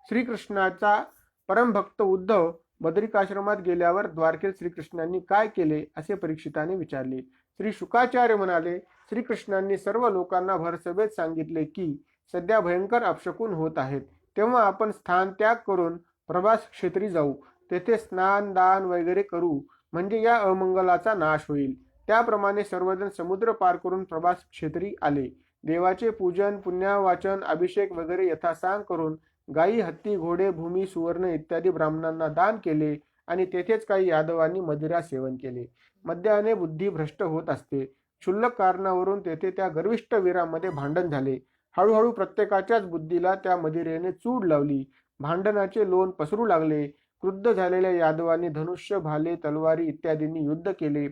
Speaker 1: श्रीकृष्णाचा परमभक्त उद्धव बद्रिकाश्रमात गेल्यावर द्वारकेत श्रीकृष्णांनी काय केले असे परीक्षिताने विचारले. श्री शुकाचार्य म्हणाले, श्रीकृष्णांनी सर्व लोकांना भरसभेत सांगितले की सध्या भयंकर अपशकुन होत आहेत, तेव्हा आपण स्थान त्याग करून प्रभास क्षेत्री जाऊ. तेथे स्नान दान वगैरे करू, म्हणजे या अमंगलाचा नाश होईल. त्याप्रमाणे सर्वजण समुद्र पार करून प्रभास क्षेत्री आले. देवाचे पूजन पुण्यावाचन अभिषेक वगैरे यथासांग करून गायी हत्ती घोडे भूमी सुवर्ण इत्यादी ब्राह्मणांना दान केले आणि तेथेच काही यादवांनी मदिरा सेवन केले. मद्याने बुद्धी भ्रष्ट होत असते. क्षुल्लक कारणावरून तेथे त्या गर्विष्ठ वीरामध्ये भांडण झाले. हळूहळू प्रत्येकाच्याच बुद्धीला त्या मदिरेने चूड लावली. भांडणाचे लोण पसरू लागले. क्रुद्ध झालेल्या यादवांनी धनुष्य भाले तलवारी इत्यादींनी युद्ध केले.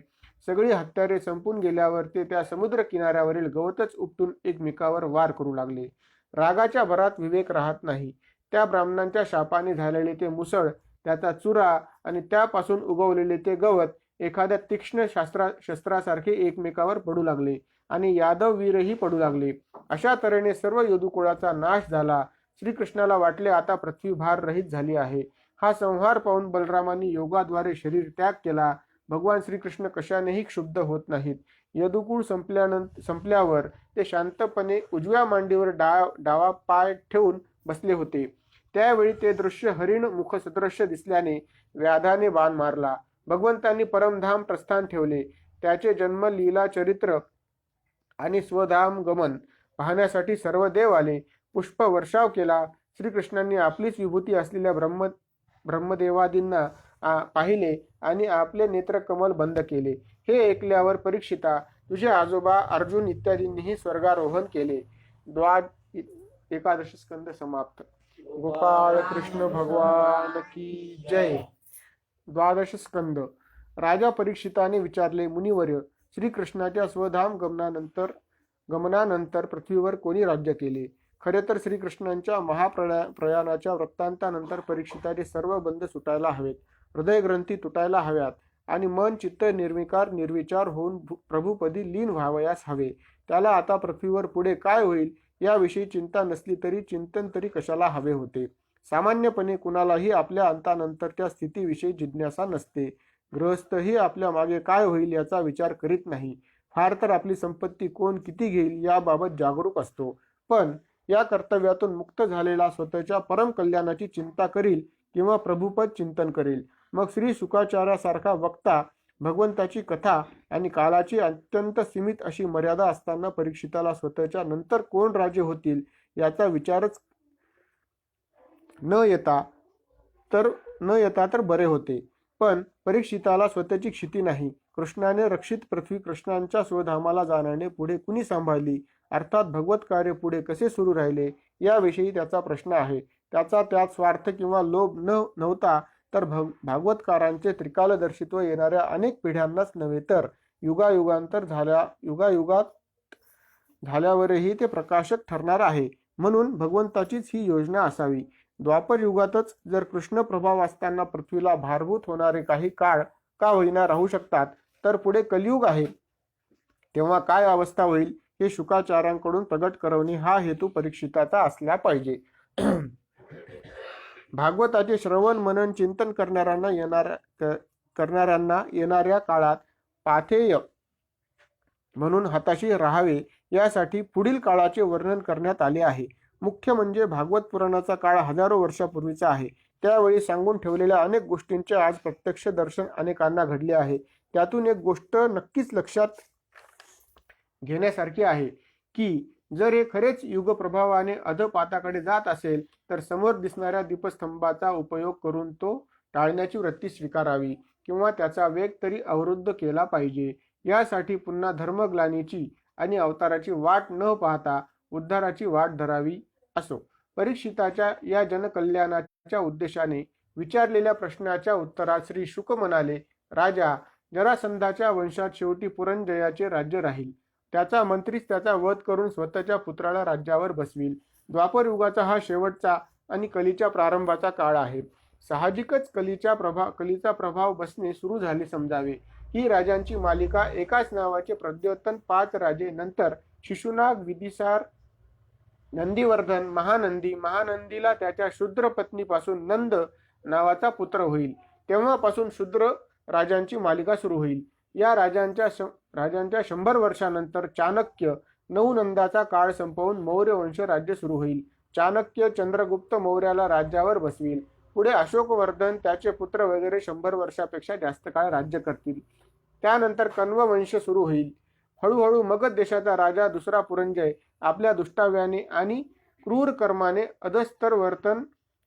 Speaker 1: सगळी हत्यारे संपून गेल्यावर ते त्या समुद्र किनाऱ्यावरील गवतच उपटून एकमेकावर वार करू लागले. रागाच्या भरात विवेक राहत नाही. त्या ब्राह्मणांच्या शापाने झालेले ते मुसळ, त्याचा चुरा आणि त्यापासून उगवलेले ते गवत एखाद्या तीक्ष्ण शस्त्रासारखे एकमेकावर पडू लागले आणि यादव वीरही पडू लागले. अशा तऱ्हेने सर्व यदुकुळाचा नाश झाला. श्रीकृष्णाला वाटले, आता पृथ्वी भार रहित झाली आहे. हा संहार पाहून बलरामांनी योगाद्वारे शरीर त्याग केला. भगवान श्रीकृष्ण कशानेही क्षुब्ध होत नाहीत. यदुकुळ संपल्यावर ते शांतपणे उजव्या मांडीवर डावा पाय ठेवून बसले होते. त्यावेळी ते दृश्य हरिण मुख सदृश्य दिसल्याने व्याधाने बाण मारला. भगवंतांनी परमधाम प्रस्थान ठेवले. त्याचे जन्म लीला चरित्र आणि स्वधाम गमन पाहण्यासाठी सर्व देव आले. पुष्प वर्षाव केला. श्रीकृष्णांनी आपलीच विभूती असलेल्या ब्रह्मदेवादींना पाहिले आणि आपले नेत्रकमल बंद केले. हे ऐकल्यावर परीक्षिता, तुझे आजोबा अर्जुन इत्यादींनीही स्वर्गारोहण केले. 11 स्कंद समाप्त. गोपाळ कृष्ण भगवान की जय. 12 स्कंद. राजा परीक्षिताने विचारले, मुनिवर्य, श्रीकृष्णाच्या स्वधाम गमनानंतर पृथ्वीवर कोणी राज्य केले? खरे तर श्रीकृष्णांच्या महाप्रयाणाच्या वृत्तांतानंतर परीक्षिताचे सर्व बंध सुटायला हवेत, हृदयग्रंथी तुटायला हव्यात आणि मन चित्त निर्विकार निर्विचार होऊन प्रभुपदी लीन व्हावयास हवे. त्याला आता पृथ्वीवर पुढे काय होईल याविषयी चिंता नसली तरी चिंतन तरी कशाला हवे होते. सामान्यपणे कुणालाही आपल्या अंतानंतरच्या स्थितीविषयी जिज्ञासा नसते. गृहस्थही आपल्या मागे काय होईल याचा विचार करीत नाही. फार तर आपली संपत्ती कोण किती घेईल याबाबत जागरूक असतो. पण या कर्तव्यातून मुक्त झालेला स्वतःच्या परम कल्याणाची चिंता करील किंवा प्रभुपद चिंतन करील. मग श्री शुकाचार्यासारखा वक्ता भगवंताची कथा आणि कालाची अत्यंत सीमित अशी मर्यादा असताना परीक्षिताला स्वतःच्या नंतर कोण राजे होतील याचा विचारच न येता तर बरे होते. पण परीक्षिताला स्वतःची क्षिती नाही. कृष्णाने रक्षित पृथ्वी कृष्णांच्या स्वधामाला जाण्याने पुढे कुणी सांभाळली, अर्थात भगवत कार्य पुढे कसे सुरू राहिले याविषयी त्याचा प्रश्न आहे. त्याचा त्यात स्वार्थ किंवा लोभ नव्हता, तर भागवतकारांचे त्रिकालदर्शित्व येणाऱ्या अनेक पिढ्यांनाच नव्हे तर युगायुगात झाल्यावरही ते प्रकाशक ठरणार आहे. म्हणून भगवंताचीच ही योजना असावी. द्वापर युगातच जर कृष्ण प्रभाव असताना पृथ्वीला भारभूत होणारे काही काळ का होईना राहू शकतात, तर पुढे कलियुग आहे तेव्हा काय अवस्था होईल हे शुकाचार्यांकडून प्रगट करवणे हा हेतू परीक्षिताचा असला पाहिजे. भागवताचे श्रवण मनन चिंतन करणाऱ्यांना येणाऱ्या काळात पाथेय म्हणून हाताशी राहावे यासाठी पुढील काळाचे वर्णन करण्यात आले आहे. मुख्य म्हणजे भागवत पुराणाचा काळ हजारो वर्षापूर्वीचा आहे. त्यावेळी सांगून ठेवलेल्या अनेक गोष्टींचे आज प्रत्यक्ष दर्शन अनेकांना घडले आहे. त्यातून एक गोष्ट नक्कीच लक्षात घेण्यासारखी आहे की जर हे खरेच युगप्रभावाने अधपाताकडे जात असेल तर समोर दिसणाऱ्या दीपस्तंभाचा उपयोग करून तो टाळण्याची वृत्ती स्वीकारावी किंवा त्याचा वेग तरी अवरुद्ध केला पाहिजे. यासाठी पुन्हा धर्मग्लानीची आणि अवताराची वाट न पाहता उद्धाराची वाट धरावी असो. परीक्षिताच्या या जनकल्याणाच्या उद्देशाने विचारलेल्या प्रश्नाच्या उत्तरात श्री शुक म्हणाले, राजा, जरासंधाच्या वंशात शेवटी पुरंजयाचे राज्य राहील. त्याचा मंत्रीच त्याचा वध करून स्वतःच्या पुत्राला राज्यावर बसवील. द्वापर युगाचा हा शेवटचा आणि कलीच्या प्रारंभाचा काळ आहे. साहजिकच कलीचा प्रभाव बसणे सुरू झाले समजावे. ही राजांची मालिका एकाच नावाचे प्रद्योतन 5 राजे, नंतर शिशुनाग, विदिसार, नंदीवर्धन, महानंदीला त्याच्या शूद्र पत्नीपासून नंद नावाचा पुत्र होईल. तेव्हापासून शूद्र राजांची मालिका सुरू होईल. या राजांच्या 100 वर्षानंतर चाणक्य 9 नंदाचा काळ संपवून मौर्य वंश राज्य सुरू होईल. चाणक्य चंद्रगुप्त मौर्याला राज्यावर बसवील. पुढे अशोकवर्धन, त्याचे पुत्र वगैरे 100 वर्षापेक्षा जास्त काळ राज्य करतील. त्यानंतर कण्व वंश सुरू होईल. हळूहळू मगध देशाचा राजा दुसरा पुरंजय आपल्या दुष्टाव्याने आणि क्रूर कर्माने अधस्तर वर्तन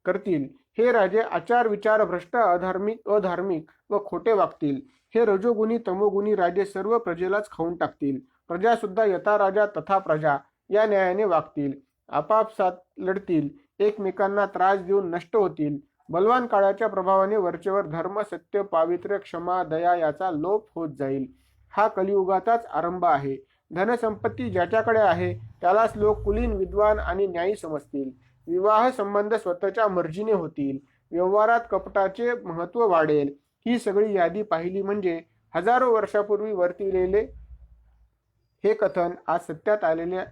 Speaker 1: करतील. हे राजे आचार विचार भ्रष्ट, अधार्मिक व खोटे वागतील. हे रजोगुणी तमोगुणी राजे सर्व प्रजेलाच खाऊन टाकतील. प्रजा सुद्धा यथा राजा तथा प्रजा या न्यायाने वागतील. आपापसात लढतील, एकमेकांना त्रास देऊन नष्ट होतील. बलवान काळाच्या प्रभावाने वरचेवर धर्म, सत्य, पावित्र्य, क्षमा, दया याचा लोप होत जाईल. हा कलियुगाचाच आरंभ आहे. धनसंपत्ती ज्याच्याकडे आहे त्यालाच लोक कुलीन, विद्वान आणि न्यायी समजतील. विवाह संबंध स्वतःच्या मर्जीने होतील. व्यवहारात कपटाचे महत्त्व वाढेल. ही सगळी यादी पाहिली म्हणजे हजारो वर्षापूर्वी वर्तिलेले हे कथन आज सत्यात आलेले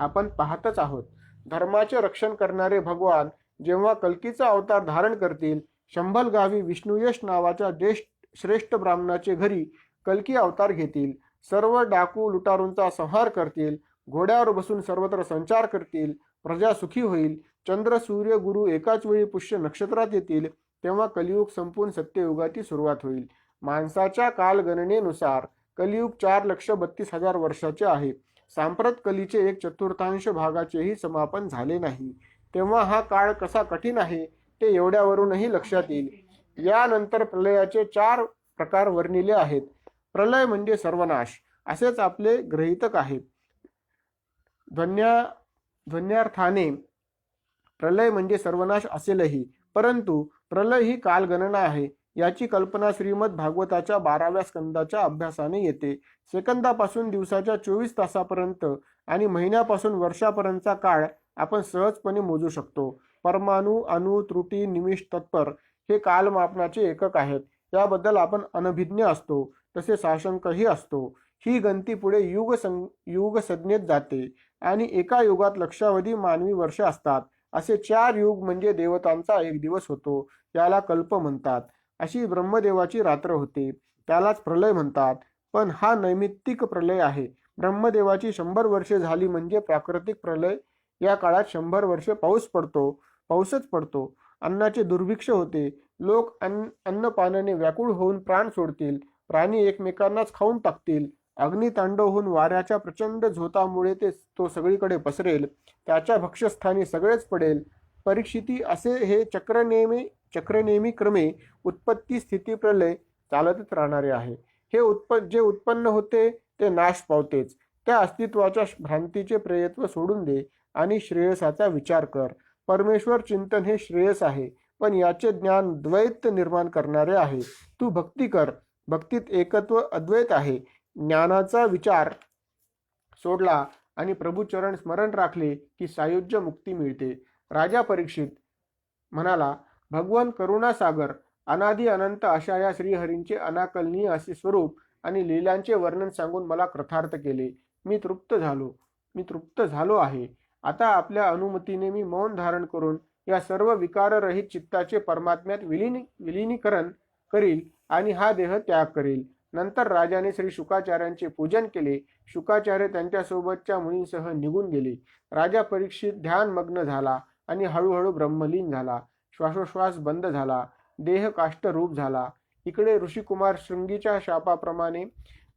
Speaker 1: आपण पाहतच आहोत. धर्माचे रक्षण करणारे भगवान जेव्हा कल्कीचा अवतार धारण करतील, शंभल गावी विष्णुयश नावाच्या श्रेष्ठ ब्राह्मणाचे घरी कल्की अवतार घेतील. सर्व डाकू लुटारूंचा संहार करतील. घोड्यावर बसून सर्वत्र संचार करतील. प्रजा सुखी होईल. चंद्र, सूर्य, गुरु एकाच वेळी पुष्य नक्षत्रात येतील. तेव्हा कलियुग संपून सत्ययुगाची सुरुवात होईल. माणसाच्या कालगणनेनुसार कलियुग 4,32,000 वर्षाचे आहे. सांप्रत कलीचे 1/4 भागाचेही समापन झाले नाही. तेव्हा हा काळ कसा कठीण आहे ते एवढ्यावरूनही लक्षात येईल. यानंतर प्रलयाचे 4 प्रकार वर्णिले आहेत. प्रलय म्हणजे सर्वनाश असेच आपले गृहीतक आहे. ध्वन्यार्थाने प्रलय म्हणजे सर्वनाश असेलही, परंतु प्रलय ही कालगणना आहे याची कल्पना श्रीमद भागवताच्या 12व्या स्कंदाच्या अभ्यासाने येते. सेकंदापासून दिवसाच्या 24 तासापर्यंत आणि महिन्यापासून वर्षापर्यंतचा काळ आपण सहजपणे मोजू शकतो. परमाणु, अणु, त्रुटी, निमिष, तत्पर हे कालमापनाचे एकक आहेत. याबद्दल आपण अनभिज्ञ असतो, तसे साशंकही असतो. ही गणती पुढे युग संज्ञेत जाते आणि एका युगात लक्षावधी मानवी वर्ष असतात. असे 4 युग म्हणजे देवतांचा एक दिवस होतो. याला कल्प म्हणतात. अशी ब्रह्मदेवाची रात्र होते, त्यालाच प्रलय म्हणतात. पण हा नैमित्तिक प्रलय आहे. ब्रह्मदेवाची 100 वर्षे झाली म्हणजे प्राकृतिक प्रलय. या काळात 100 वर्षे पाऊसच पडतो. अन्नाचे दुर्भिक्ष होते. लोक अन्नपानाने व्याकुळ होऊन प्राण सोडतील. प्राणी एकमेकांनाच खाऊन टाकतील. अग्नितांडव होऊन वाऱ्याच्या प्रचंड झोतामुळे तो सगळीकडे पसरेल. त्याच्या भक्ष्यस्थानी सगळेच पडेल. परीक्षिती असे हे चक्रनेमी क्रमे उत्पत्ती, स्थिती, प्रलय चालतच राहणारे आहे. जे उत्पन्न होते ते नाश पावतेच. त्या अस्तित्वाच्या भ्रांतीचे प्रयत्न सोडून दे आणि श्रेयसाचा विचार कर. परमेश्वर चिंतन हे श्रेयस आहे, पण याचे ज्ञान द्वैत निर्माण करणारे आहे. तू भक्ती कर. भक्तीत एकत्व अद्वैत आहे. ज्ञानाचा विचार सोडला आणि प्रभुचरण स्मरण राखले की सायुज्य मुक्ती मिळते. राजा परीक्षित म्हणाला, भगवान करुणासागर, अनादि अनंत अशा या श्रीहरींचे अनाकलनीय असे स्वरूप आणि लीलांचे वर्णन सांगून मला कृतार्थ केले. मी तृप्त झालो आहे. आता आपल्या अनुमतीने मी मौन धारण करून या सर्व विकाररहित चित्ताचे परमात्म्यात विलिनीकरण करील आणि हा देह त्याग करील. नंतर राजाने श्री शुकाचार्यांचे पूजन केले. शुकाचार्य त्यांच्या सोबतच्या मुनींसह निघून गेले. राजा परीक्षित ध्यानमग्न झाला आणि हळूहळू ब्रह्मलीन झाला. श्वासोश्वास बंद झाला. देह काष्ठरूप झाला. इकडे ऋषिकुमार शृंगीच्या शापाप्रमाणे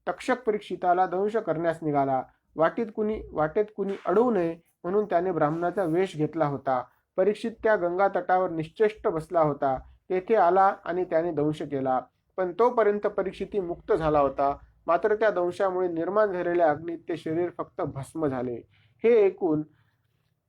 Speaker 1: तक्षक परीक्षिताला दंश करण्यास निघाला. वाटेत कुणी अडवू नये म्हणून त्याने ब्राह्मणाचा वेश घेतला होता. परीक्षित त्या गंगा तटावर निश्चेष्ट बसला होता. तेथे आला आणि त्याने दंश केला. पण तोपर्यंत परीक्षिती मुक्त झाला होता. मात्र त्या दंशामुळे निर्माण झालेल्या अग्नीत ते शरीर फक्त भस्म झाले. हे ऐकून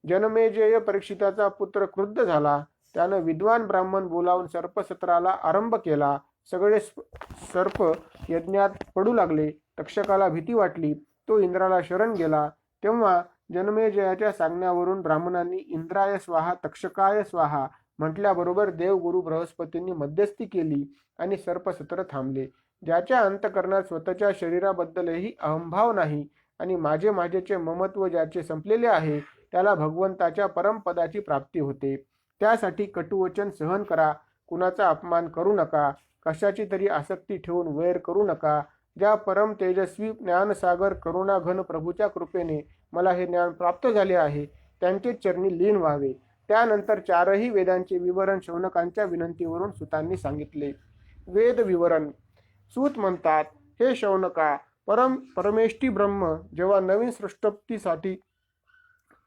Speaker 1: जनमेजय परीक्षिताचा पुत्र क्रुद्ध झाला. त्यानं विद्वान ब्राह्मण बोलावून सर्पसत्राला आरंभ केला. सगळे सर्प यज्ञात पडू लागले. तक्षकाला भीती वाटली. तो इंद्राला शरण गेला. तेव्हा जनमेजयाच्या सांगण्यावरून ब्राह्मणांनी इंद्राय स्वाहा तक्षकाय स्वाहा म्हटल्याबरोबर देवगुरु बृहस्पतींनी मध्यस्थी केली आणि सर्पसत्र थांबले. ज्याच्या अंतकरणात स्वतःच्या शरीराबद्दलही अहंभाव नाही आणि माझेचे ममत्व ज्याचे संपलेले आहे त्याला भगवंताच्या परमपदाची प्राप्ती होते. त्यासाठी कटुवचन सहन करा. कुणाचा अपमान करू नका. कशाची तरी आसक्ती ठेवून वैर करू नका. ज्या परम तेजस्वी ज्ञानसागर करुणाघन प्रभूच्या कृपेने मला हे ज्ञान प्राप्त झाले आहे त्यांचे चरणी लीन व्हावे. त्यानंतर चारही वेदांचे विवरण शौनकांच्या विनंतीवरून सुतांनी सांगितले. वेद विवरण. सूत म्हणतात, हे शौनका, परमेष्ठी ब्रह्म जेव्हा नवीन सृष्टीसाठी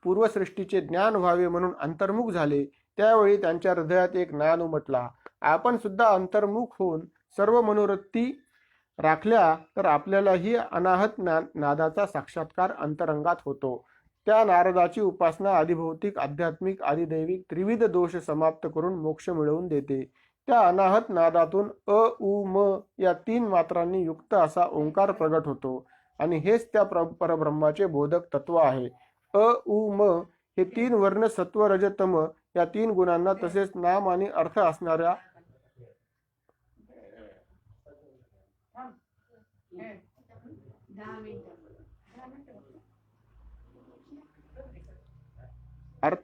Speaker 1: पूर्वसृष्टीचे ज्ञान व्हावे म्हणून अंतर्मुख झाले त्यावेळी त्यांच्या हृदयात एक नाद उमटला. आपण सुद्धा अंतर्मुख होऊन सर्व मनोवृत्ती राखल्या तर आपल्यालाही अनाहत नादाचा साक्षात्कार अंतरंगात होतो. त्या नारदाची उपासना आदिभौतिक आध्यात्मिक आदिदैविक त्रिविध दोष समाप्त करून मोक्ष मिळवून देते. त्या अनाहत नादातून अ उ म या 3 मात्रांनी युक्त असा ओंकार प्रगट होतो आणि हेच त्या परब्रह्माचे बोधक तत्व आहे. अ उ म हे 3 वर्ण सत्व रज तम या 3 गुणांना तसेच नाम आणि अर्थ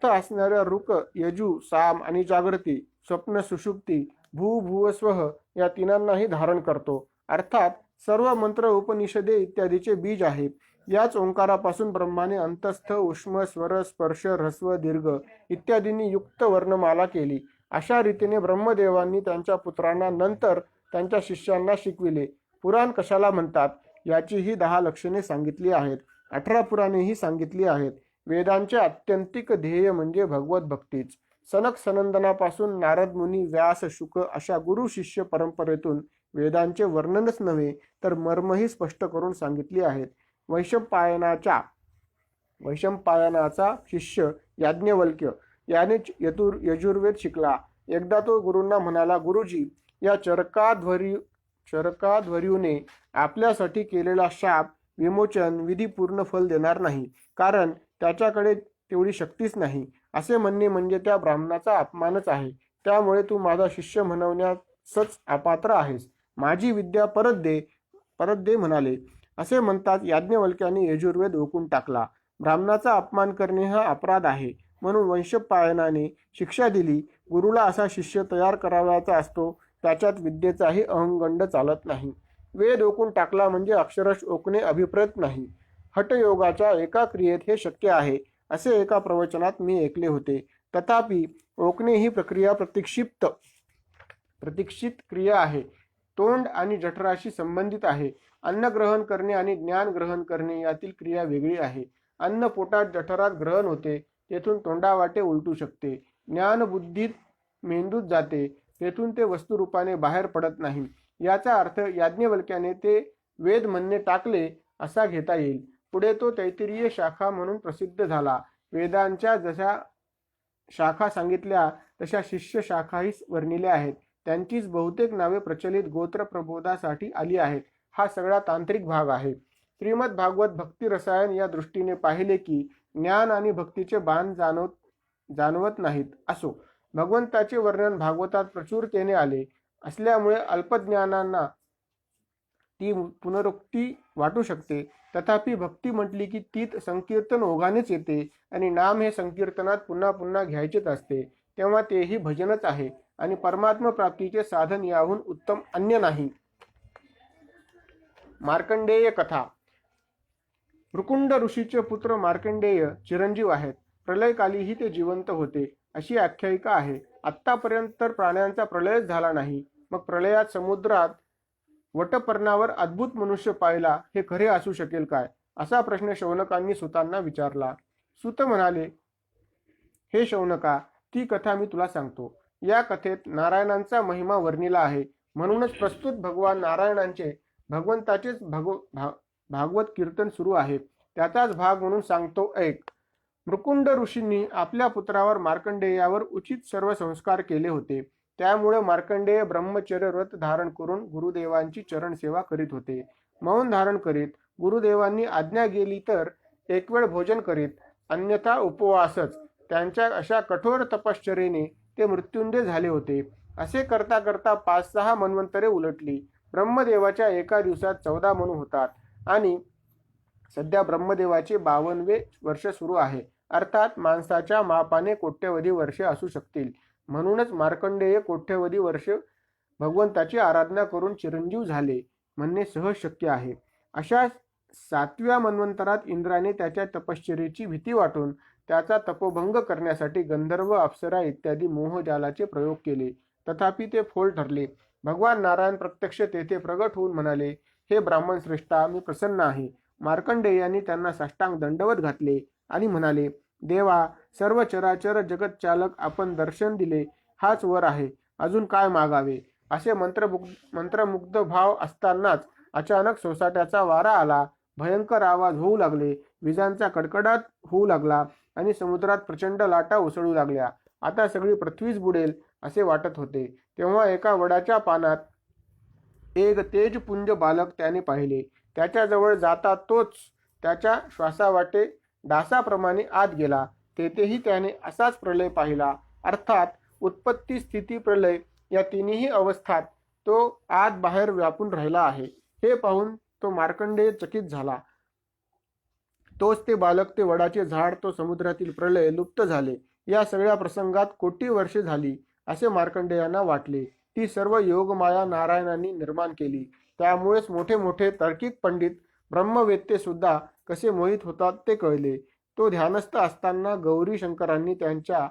Speaker 1: असणाऱ्या रुक यजू साम आणि जागृती स्वप्न सुषुप्ती भू भुवस्वह या 3नांनाही धारण करतो. अर्थात सर्व मंत्र उपनिषदे इत्यादीचे बीज आहे. याच ओंकारापासून ब्रह्माने अंतस्थ उष्म स्वर स्पर्श ह्रस्व दीर्घ इत्यादींनी युक्त वर्णमाला केली. अशा रीतीने ब्रह्मदेवांनी त्यांच्या पुत्रांना नंतर त्यांच्या शिष्यांना शिकविले. पुराण कशाला म्हणतात याचीही 10 लक्षणे सांगितली आहेत. 18 पुराणेही सांगितली आहेत. वेदांचे आत्यंतिक ध्येय म्हणजे भगवत भक्तीच. सनक सनंदनापासून नारद मुनी व्यास शुक अशा गुरु शिष्य परंपरेतून वेदांचे वर्णनच नव्हे तर मर्मही स्पष्ट करून सांगितली आहेत. वैशंपायनाचा शिष्य याज्ञवल्क्य याने यजुर्वेद शिकला. एकदा तो गुरूंना म्हणाला, गुरुजी, या चरकाध्वर्यूने आपल्यासाठी केलेला शाप विमोचन विधी पूर्ण फल देणार नाही, कारण त्याच्याकडे तेवढी शक्तीच नाही. असे म्हणणे म्हणजे त्या ब्राह्मणाचा अपमानच आहे. त्यामुळे तू माझा शिष्य म्हणण्यासच अपात्र आहेस. माझी विद्या परत दे म्हणाले. असे म्हणतात याज्ञवल्क्याने यजुर्वेद ओकून टाकला. ब्राह्मणाचा अपमान करणे हा अपराध आहे म्हणून वैशंपायनाने शिक्षा दिली. गुरुला असा शिष्य तयार करावयाचा असतो. त्याच्यात विद्येचाही अहंगंड चालत नाही. वेद ओकून टाकला म्हणजे अक्षरश ओकणे अभिप्रेत नाही. हठयोगाच्या एका क्रियेत हे शक्य आहे असे एका प्रवचनात मी ऐकले होते. तथापि ओकणे ही प्रक्रिया प्रतीक्षित क्रिया आहे. तोंड आणि जठराशी संबंधित आहे. अन्न ग्रहण करणे आणि ज्ञान ग्रहण करणे यातील क्रिया वेगळी आहे. अन्न पोटात जठरात ग्रहण होते, तेथून तोंडावाटे उलटू शकते. ज्ञान बुद्धीत मेंदूत जाते, तेथून ते वस्तुरूपाने बाहेर पडत नाही. याचा अर्थ याज्ञवल्क्याने ते वेद म्हणणे टाकले असा घेता येईल. पुढे तो तैत्तिरीय शाखा म्हणून प्रसिद्ध झाला. वेदांच्या जशा शाखा सांगितल्या तशा शिष्य शाखाही वर्णिल्या आहेत. त्यांचीच बहुतेक नावे प्रचलित गोत्र प्रबोधासाठी आली आहेत. हा सगळा तांत्रिक भाग आहे. श्रीमद भागवत भक्ती रसायन या दृष्टीने पाहिले की ज्ञान आणि भक्तीचे बाण जाणवत नाहीत. असो, भगवंताचे वर्णन भागवतात प्रचुरतेने आले. असल्यामुळे अल्पज्ञानांना ती पुनरुक्ती वाटू शकते. तथापि भक्ती म्हटली की तीत संकीर्तन ओघानेच येते आणि नाम हे संकीर्तनात पुन्हा पुन्हा घ्यायचेच असते, तेव्हा तेही भजनच आहे आणि परमात्म प्राप्तीचे साधन याहून उत्तम अन्य नाही. मार्कंडेय कथा. मृकुंड ऋषीचे पुत्र मार्कंडेय चिरंजीव आहेत. प्रलयकालीही ते जिवंत होते अशी आख्यायिका आहे. आत्तापर्यंत तर प्राण्यांचा प्रलयच झाला नाही, मग प्रलयात समुद्रात वटपर्णावर अद्भुत मनुष्य पाहिला, हे खरे असू शकेल काय, असा प्रश्न शौनकांनी सुतांना विचारला. सुत म्हणाले, हे शौनका, ती कथा मी तुला सांगतो. या कथेत नारायणांचा महिमा वर्णिला आहे, म्हणूनच प्रस्तुत भगवान नारायणांचे भगवंताचेच भागवत कीर्तन सुरू आहे. त्याचाच भाग म्हणून सांगतो, ऐक. मृकुंड ऋषींनी आपल्या पुत्रावर मार्कंडेयावर उचित सर्व संस्कार केले होते. त्यामुळे मार्कंडेय ब्रह्मचर्य व्रत धारण करून गुरुदेवांची चरणसेवा करीत होते. मौन धारण करीत, गुरुदेवांनी आज्ञा गेली तर एक वेळ भोजन करीत, अन्यथा उपवासच. त्यांच्या अशा कठोर तपश्चर्येने ते मृत्युंजय झाले होते. असे करता करता 5-6 मन्वंतरे उलटली. ब्रह्मदेवाच्या एका दिवसात 14 मनु होतात आणि सध्या ब्रह्मदेवाचे 52वे वर्ष सुरू आहे. अर्थात माणसाच्या मापाने कोट्यवधी वर्षे असू शकतील. म्हणूनच मार्कंडेय कोट्यवधी वर्ष भगवंताची आराधना करून चिरंजीव झाले म्हणणे सहज शक्य आहे. अशा 7व्या मन्वंतरात इंद्राने त्याच्या तपश्चर्येची भीती वाटून त्याचा तपोभंग करण्यासाठी गंधर्व, अप्सरा इत्यादी मोहजालाचे प्रयोग केले. तथापि ते फोल ठरले. भगवान नारायण प्रत्यक्ष तेथे प्रगट होऊन म्हणाले, हे ब्राह्मण श्रेष्ठा, मी प्रसन्न आहे. मार्कंडेयाने त्यांना साष्टांग दंडवत घातले आणि म्हणाले, देवा, सर्व चराचर जगत चालक, आपण दर्शन दिले, हाच वर आहे. अजून काय मागावे. असे मंत्रमुग्ध भाव असतानाच अचानक सोसाट्याचा वारा आला. भयंकर आवाज होऊ लागले. विजांचा कडकडाट होऊ लागला आणि समुद्रात प्रचंड लाटा उसळू लागल्या. आता सगळी पृथ्वीच बुडेल असे वाटत होते. तेव्हा एका वडाच्या पानात एक तेजपुंज बालक त्याने पाहिले. त्याच्याजवळ जाता तोच त्याच्या श्वासावाटे डासाप्रमाणे आत गेला. तेथेही त्याने असाच प्रलय पाहिला. अर्थात उत्पत्ती, स्थिती, प्रलय या तिन्ही अवस्थात तो आत बाहेर व्यापून राहिला आहे. हे पाहून तो मार्कंडेय चकित झाला. तोच ते बालक, ते वडाचे झाड, तो समुद्रातील प्रलय लुप्त झाले. या सगळ्या प्रसंगात कोटी वर्षे झाली असे मार्कंडेयांना वाटले. ती सर्व योगमाया नारायणांनी निर्माण केली. त्यामुळेच मोठे मोठे तार्किक पंडित, ब्रह्मवेत्ते सुद्धा कसे मोहित होतात ते कळले. तो ध्यानस्थ असताना गौरी शंकरांनी त्यांच्या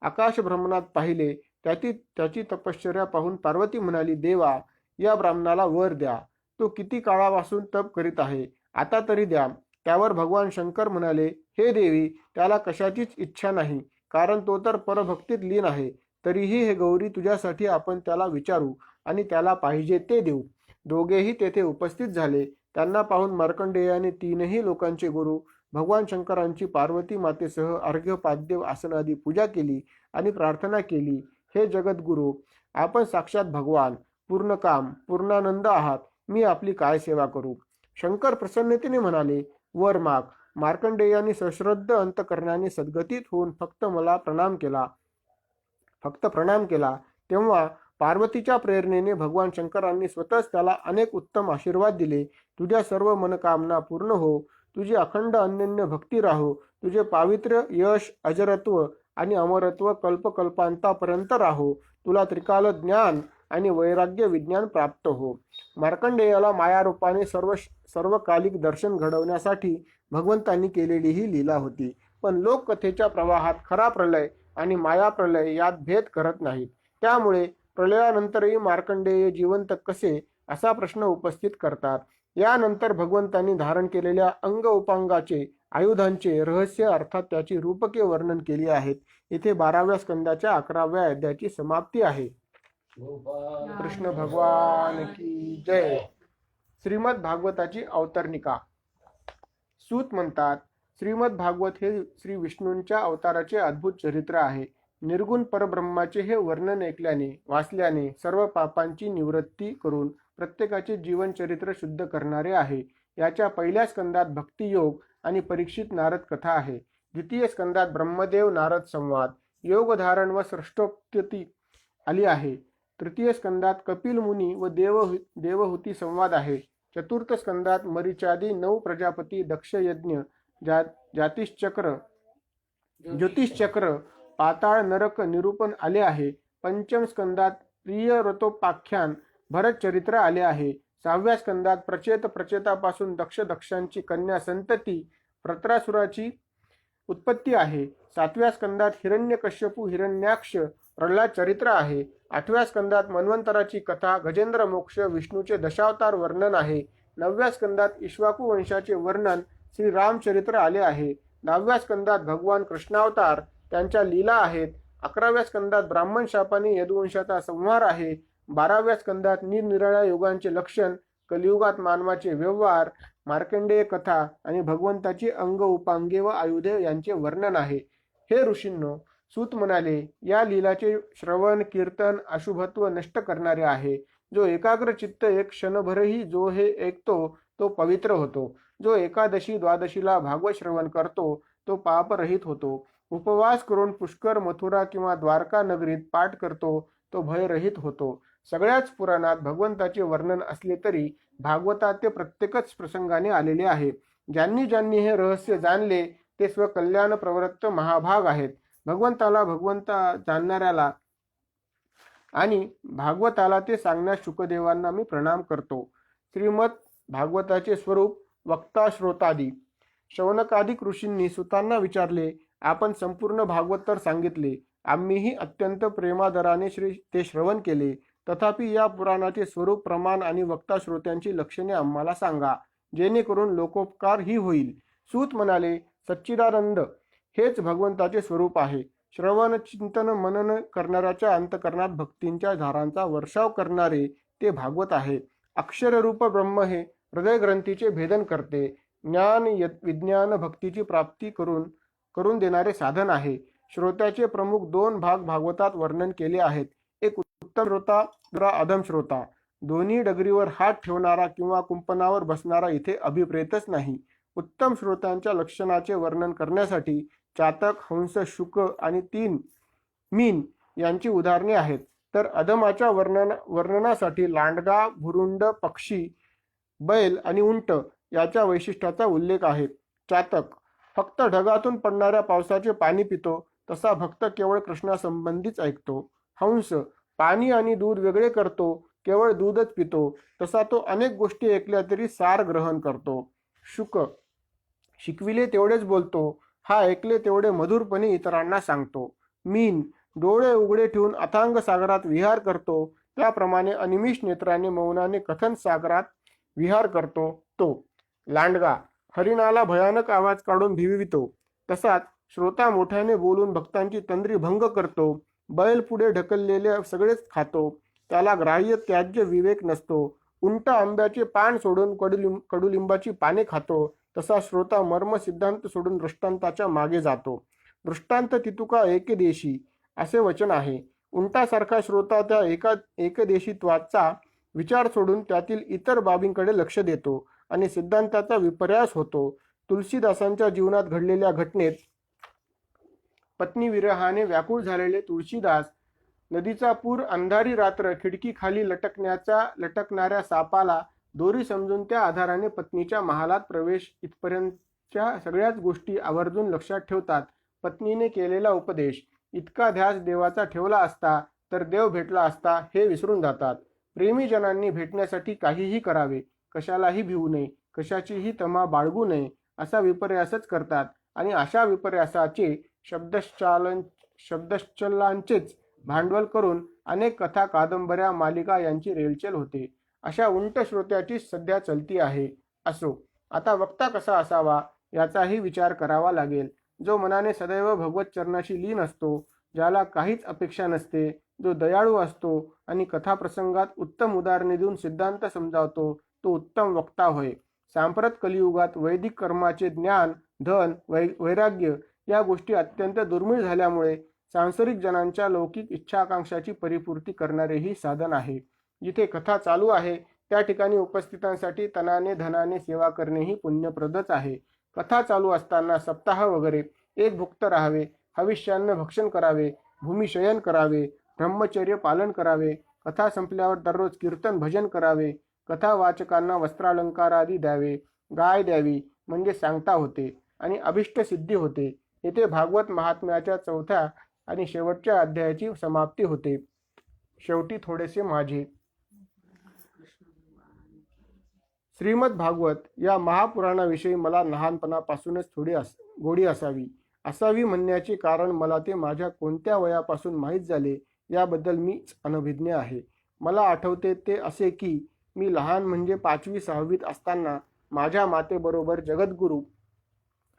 Speaker 1: आकाशभ्रमणात पाहिले. त्याची तपश्चर्या पाहून पार्वती म्हणाली, देवा, या ब्राह्मणाला वर द्या. तो किती काळापासून तप करीत आहे, आता तरी द्या. त्यावर भगवान शंकर म्हणाले, हे देवी, त्याला कशाचीच इच्छा नाही, कारण तो तर परभक्तीत लीन आहे. तरीही हे गौरी, तुझ्यासाठी आपण त्याला विचारू आणि त्याला पाहिजे ते देऊ. दोघेही तेथे उपस्थित झाले. त्यांना पाहून मार्कंडेयाने तीनही लोकांचे गुरु भगवान शंकरांची पार्वती मातेसह अर्घ्य, पाद्य, आसनादी पूजा केली आणि प्रार्थना केली. हे जगद्गुरु, आपण साक्षात भगवान, पूर्ण काम, पूर्णानंद आहात. मी आपली काय सेवा करू. शंकर प्रसन्नतेने म्हणाले, वर माग. मार्कंडेयाने सश्रद्ध अंतकरणाने सद्गतीत होऊन फक्त प्रणाम केला. तेव्हा पार्वतीच्या प्रेरणेने भगवान शंकरांनी स्वतःच त्याला अनेक उत्तम आशीर्वाद दिले. तुझ्या सर्व मनकामना पूर्ण हो. तुझी अखंड अनन्य भक्ती राहो. तुझे पावित्र्य, यश, अजरत्व आणि अमरत्व कल्पकल्पांतापर्यंत राहो. तुला त्रिकाल ज्ञान आणि वैराग्य विज्ञान प्राप्त हो. मार्कंडेयाला मायारूपाने सर्वकालिक दर्शन घडवण्यासाठी भगवंतांनी केलेली ही लीला होती. पण लोककथेच्या प्रवाहात खरा प्रलय आणि मायाप्रलय यात भेद करत नाहीत. त्यामुळे प्रलयानंतरही मार्कंडेय जिवंत कसे, असा प्रश्न उपस्थित करतात. यानंतर भगवंतांनी धारण केलेल्या अंग उपांगाचे, आयुधांचे रहस्य, अर्थात त्याची रूपके वर्णन केली आहेत. इथे 12व्या स्कंदाच्या 11व्या अध्यायाची समाप्ती आहे. कृष्ण भगवान की जय. श्रीमद भागवताची अवतरणिका. सूत म्हणतात, श्रीमद भागवत हे श्री विष्णूंच्या अवताराचे अद्भुत चरित्र आहे. निर्गुण परब्रह्माचे हे वर्णन ऐकल्याने, वाचल्याने सर्व पापांची निवृत्ती करून प्रत्येकाचे जीवन चरित्र शुद्ध करणारे आहे. याच्या पहिल्या स्कंदात भक्तियोग आणि परीक्षित नारद कथा आहे. द्वितीय स्कंदात ब्रह्मदेव नारद संवाद, योगधारण व सृष्टोत्पत्ती आली आहे. तृतीय स्कंदात कपिल मुनी व देवहूती संवाद आहे. चतुर्थ स्कंदात मरीचादी 9 प्रजापती, दक्ष यज्ञ, ज्योतिषचक्र, पाताळ नरक निरूपण आले आहे. पंचम स्कंदात प्रियव्रतोपाख्यान, भरत चरित्र आले आहे. 6व्या स्कंदात प्रचेतापासून दक्षांची कन्या संतती, प्रत्रासुराची उत्पत्ती आहे. 7व्या स्कंदात हिरण्यकश्यपू, हिरण्याक्ष, प्रल्हाद चरित्र आहे. 8व्या स्कंदात मन्वंतराची कथा, गजेंद्र मोक्ष, विष्णूचे दशावतार वर्णन आहे. 9व्या स्कंदात इक्ष्वाकू वंशाचे वर्णन, श्री रामचरित्र आले आहे. 10व्या स्कंदात भगवान कृष्णावतार, त्यांच्या लीला आहेत. 11व्या स्कंदात ब्राह्मण शापाने यदुवंशाचा संहार आहे. 12व्या स्कंदात निरनिराळ्या योगांचे लक्षण, कलियुगात मानवाचे व्यवहार, मार्कंडेय कथा आणि भगवंताची अंग उपांगे व आयुधे यांचे वर्णन आहे. हे ऋषींनो, सूत म्हणाले, या लीलाचे श्रवण कीर्तन अशुभत्व नष्ट करणारे आहे. जो एकाग्र चित्त एक क्षणभरही जो हे ऐकतो तो पवित्र होतो. जो एकादशी द्वादशीला भागवत श्रवण करतो तो पापरहित होतो. उपवास करून पुष्कर, मथुरा किंवा द्वारका नगरीत पाठ करतो तो भयरहित होतो. सगळ्याच पुराणात भगवंताचे वर्णन असले तरी भागवतात ते प्रत्येकच प्रसंगाने आलेले आहे. ज्यांनी ज्यांनी हे रहस्य जाणले ते स्वकल्याण प्रवृत्त महाभाग आहेत. भगवंत जाणणाऱ्याला आणि भागवताला ते सांगण्यास शुकदेवांना मी प्रणाम करतो. श्रीमद भागवताचे स्वरूप वक्ता श्रोतादी. शौनकादिक ऋषींनी सुतांना विचारले, आपण संपूर्ण भागवत तर सांगितले, आम्हीही अत्यंत प्रेमादराने ते श्रवण केले. तथापि या पुराणाचे स्वरूप, प्रमाण आणि वक्ता श्रोत्यांची लक्षणे आम्हाला सांगा, जेणेकरून लोकोपकार ही होईल. सूत म्हणाले, सच्चिदानंद हेच भगवंताचे स्वरूप आहे. श्रवण चिंतन मनन करणाऱ्याच्या अंतकरणात भक्तींच्या धारांचा वर्षाव करणारे ते भागवत आहे. अक्षररूप ब्रह्म हे हृदय ग्रंथीचे भेदन करते. ज्ञान विज्ञान भक्तीची प्राप्ती करून देणारे साधन आहे. श्रोत्याचे प्रमुख 2 भाग भागवतात वर्णन केले आहेत. एक उत्तम श्रोता, दुसरा अधम श्रोता. दोन्ही डगरीवर हात ठेवणारा किंवा कुंपणावर बसणारा इथे अभिप्रेतच नाही. उत्तम श्रोत्यांच्या लक्षणाचे वर्णन करण्यासाठी चातक, हंस, शुक आणि 3 मीन यांची उदाहरणे आहेत. तर अधमाच्या वर्णनासाठी लांडगा, भुरुंड, पक्षी, बैल आणि उंट याच्या वैशिष्ट्याचा उल्लेख आहे. चातक फक्त ढगातून पडणाऱ्या पावसाचे पाणी पितो, तसा भक्त केवळ कृष्णासंबंधीच ऐकतो. हंस पाणी आणि दूध वेगळे करतो, केवळ दूधच पितो, तसा तो अनेक गोष्टी ऐकल्या तरी सार ग्रहण करतो. शुक शिकविले तेवढेच बोलतो, हा ऐकले तेवढे मधुरपणे इतरांना सांगतो. मीन डोळे उघडे ठेवून अथांग सागरात विहार करतो, त्याप्रमाणे अनिमिष नेत्राने मौनाने कथन सागरात विहार करतो तो. लांडगा हरिणाला भयानक आवाज काढून भिवितो, तसाच श्रोता मोठ्याने बोलून भक्तांची तंद्री भंग करतो. बैल पुढे ढकललेले सगळेच खातो, त्याला ग्राह्य त्याज्य विवेक नसतो. उंट आंब्याचे पान सोडून कडुलिंबाची पाने खातो, तसा श्रोता मर्म सिद्धांत सोडून दृष्टांताच्या मागे जातो. दृष्टांत तितुका एकदेशी असे वचन आहे. उंटासारखा श्रोता त्या एकदेशीत्वाचा विचार सोडून त्यातील इतर बाबींकडे लक्ष देतो आणि सिद्धांताचा विपर्यास होतो. तुलसीदासांच्या जीवनात घडलेल्या घटनेत पत्नी विरहाने व्याकुळ झालेले तुळशीदास नदीचा पूर, अंधारी रात्र, खिडकी खाली लटकणाऱ्या सापाला दोरी समजून त्या आधाराने पत्नीच्या महालात प्रवेश इथपर्यंतच्या सगळ्याच गोष्टी आवर्जून लक्षात ठेवतात. पत्नीने केलेला उपदेश, इतका ध्यास देवाचा ठेवला असता तर देव भेटला असता हे विसरून जातात. प्रेमीजनांनी भेटण्यासाठी काहीही करावे, कशालाही भिवू नये, कशाचीही तमा बाळगू नये असा विपर्यासच करतात आणि अशा विपर्यासाचे शब्दश्चलांचेच भांडवल करून अनेक कथा, कादंबऱ्या, मालिका यांची रेलचेल होते. अशा उंट श्रोत्याची सध्या चलती आहे. असो, आता वक्ता कसा असावा याचाही विचार करावा लागेल. जो मनाने सदैव भगवत चरणाशी लीन असतो, ज्याला काहीच अपेक्षा नसते, जो दयाळू असतो आणि कथाप्रसंगात उत्तम उदाहरणे देऊन सिद्धांत समजावतो, तो उत्तम वक्ता होय. सांप्रत कलियुगात वैदिक कर्माचे ज्ञान, धन, वैराग्य या गोष्टी अत्यंत दुर्मिळ झाल्यामुळे सांसारिक जनांच्या लौकिक इच्छाकांक्षाची परिपूर्ती करणारे ही साधन आहे. जिथे कथा चालू आहे त्या ठिकाणी उपस्थितांसाठी तनाने धनाने सेवा करणे ही पुण्यप्रदच आहे. कथा चालू असताना सप्ताह वगैरे एक भुक्त राहावे, हविष्यान्न भक्षण करावे, भूमिशयन करावे, ब्रह्मचर्य पालन करावे, कथा संपल्यावर दररोज कीर्तन भजन करावे. कथा वाचकांना वस्त्रालंकार आदी द्यावे. गाय द्यावी म्हणजे सांगता होते आणि अभिष्ट सिद्धी होते. येथे भागवत महात्म्याच्या चौथ्या आणि शेवटच्या अध्यायाची समाप्ती होते. शेवटी थोडेसे माझे श्रीमद भागवत या महापुराणाविषयी मला लहानपणापासूनच थोडी गोडी असावी म्हणण्याचे कारण मला ते माझ्या कोणत्या वयापासून माहीत झाले याबद्दल मीच अनभिज्ञ आहे. मला आठवते ते असे की मी लहान म्हणजे 5वी-6वीत असताना माझ्या मातेबरोबर जगद्गुरू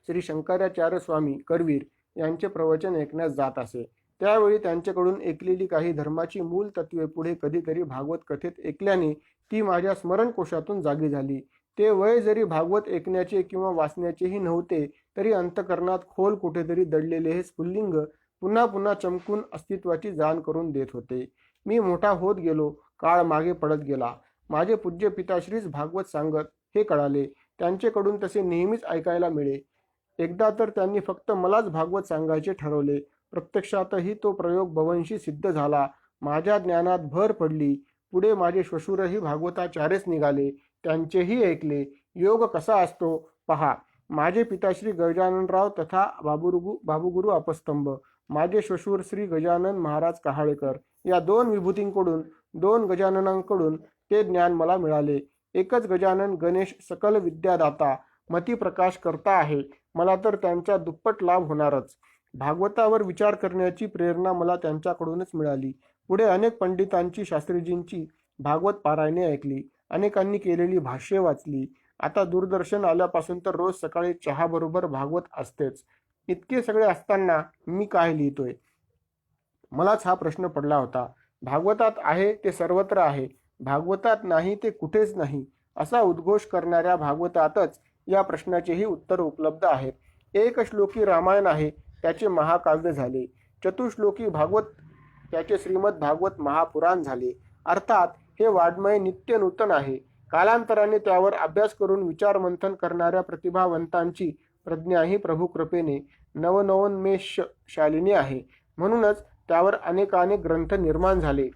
Speaker 1: श्री शंकराचार्य स्वामी करवीर यांचे प्रवचन ऐकण्यास जात असे. त्यावेळी त्यांच्याकडून ऐकलेली काही धर्माची मूल तत्वे पुढे कधीतरी भागवत कथेत ऐकल्याने ती माझ्या स्मरणकोशातून जागी झाली. ते वय जरी भागवत ऐकण्याचे किंवा वाचण्याचेही नव्हते तरी अंतःकरणात खोल कुठेतरी दडलेले हे स्फुल्लिंग पुन्हा पुन्हा चमकून अस्तित्वाची जाण करून देत होते. मी मोठा होत गेलो. काळ मागे पडत गेला. माझे पूज्य पिताश्रीच भागवत सांगत हे कळाले. त्यांचेकडून तसे नेहमीच ऐकायला मिळे. एकदा तर त्यांनी फक्त मलाच भागवत सांगायचे ठरवले. प्रत्यक्षातही तो प्रयोग बव्हंशी सिद्ध झाला. माझ्या ज्ञानात भर पडली. पुढे माझे श्वशुरही भागवताचार्यच निघाले. त्यांचेही ऐकले. योग कसा असतो पहा. माझे पिताश्री गजाननराव तथा बाबुगुरु अपस्तंभ, माझे श्वशुर श्री गजानन महाराज कहाळेकर या 2 विभूतींकडून 2 गजाननांकडून ते ज्ञान मला मिळाले. एकच गजानन गणेश सकल विद्यादाता मती प्रकाश करता आहे. मला तर त्यांचा दुप्पट लाभ होणारच. भागवतावर विचार करण्याची प्रेरणा मला त्यांच्याकडूनच मिळाली. पुढे अनेक पंडितांची शास्त्रीजींची भागवत पारायणे ऐकली. अनेकांनी केलेली भाष्ये वाचली. आता दूरदर्शन आल्यापासून तर रोज सकाळी चहाबरोबर भागवत असतेच. इतके सगळे असताना मी काय लिहितोय? मलाच हा प्रश्न पडला होता. भागवतात आहे ते सर्वत्र आहे, भागवतात नाही ते कुठेच नाही असा उद्घोष करणाऱ्या भागवतातच या प्रश्नाचेही उत्तर उपलब्ध आहेत. एक श्लोकी रामायण आहे, त्याचे महाकाव्य झाले. चतुश्लोकी भागवत, त्याचे श्रीमद भागवत महापुराण झाले. अर्थात हे वाङ्मय नित्य नूतन आहे. कालांतराने त्यावर अभ्यास करून विचारमंथन करणाऱ्या प्रतिभावंतांची प्रज्ञाही प्रभुकृपेने नवनवोन्मेषशालिनी आहे. म्हणूनच त्यावर अनेकानेक ग्रंथ निर्माण झाले.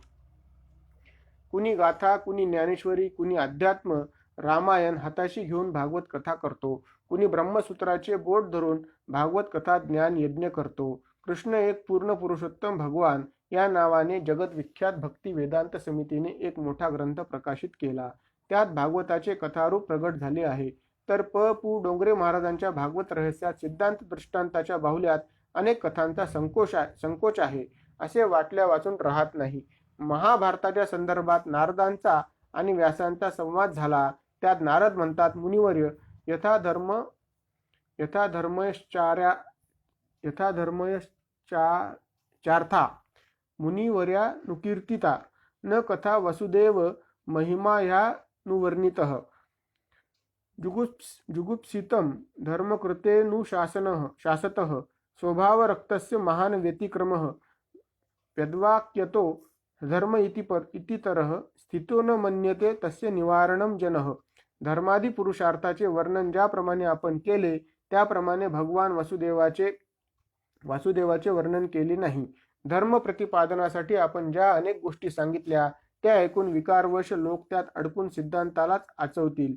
Speaker 1: कुणी गाथा, कुणी ज्ञानेश्वरी, कुणी अध्यात्म रामायण हाताशी घेऊन भागवत कथा करतो. कुणी ब्रह्मसूत्राचे बोट धरून भागवत कथा ज्ञान यज्ञ करतो. कृष्ण एक पूर्ण पुरुषोत्तम भगवान या नावाने जगद्विख्यात भक्ती वेदांत समितीने एक मोठा ग्रंथ प्रकाशित केला. त्यात भागवताचे कथारूप प्रगट झाले आहे. तर पु डोंगरे महाराजांच्या भागवत रहस्यात सिद्धांत दृष्टांताच्या बाहुल्यात अनेक कथांचा संकोच आहे असे वाटल्या वाचून राहत नाही. महाभारताच्या संदर्भात नारदांचा आणि व्यासांचा संवाद झाला. त्यात नारद म्हणतात, मुनिवर्य, यथाधर्मश्चार्था मुनिवर्यानुकीर्तिता न कथा वसुदेव महिमा ह्यानुवर्णितः जुगुप्सितं धर्मकृतेनुशासतः स्वभावरक्तस्य महान व्यतिक्रमः यद्वाक्यतो धर्म इतितरः स्थितो न मन्यते तस्य निवारणं जनः. धर्मादी पुरुषार्थाचे वर्णन ज्याप्रमाणे आपण केले त्याप्रमाणे भगवान वासुदेवाचे वर्णन केले नाही. धर्म प्रतिपादनासाठी आपण ज्या अनेक गोष्टी सांगितल्या त्या ऐकून विकारवश लोक त्यात अडकून सिद्धांतालाच आचवतील.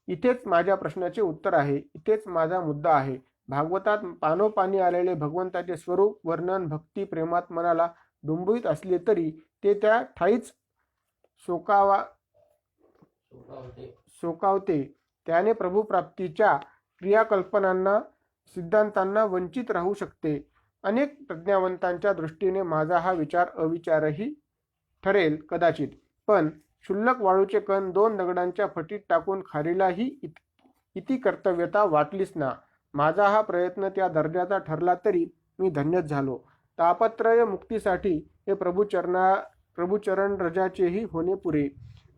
Speaker 1: इथेच माझ्या प्रश्नाचे उत्तर आहे. इथेच माझा मुद्दा आहे. भागवतात पानोपानी आलेले भगवंताचे स्वरूप वर्णन भक्ती प्रेमात मनाला डुंबवीत असले तरी ते त्या ठाईच सोकावते. त्याने प्रभुप्राप्तीच्या क्रियाकल्पनांना सिद्धांतांना वंचित राहू शकते. अनेक प्रज्ञावंतांच्या दृष्टीने माझा हा विचार अविचारही ठरेल कदाचित, पण क्षुल्लक वाळूचे कण 2 दगडांच्या फटीत टाकून खारीलाही इति कर्तव्यता वाटलीच ना. माझा हा प्रयत्न त्या दर्जाचा ठरला तरी मी धन्यच झालो. तापत्रय मुक्तीसाठी हे प्रभुचरण रजाचेही होणे पुरे.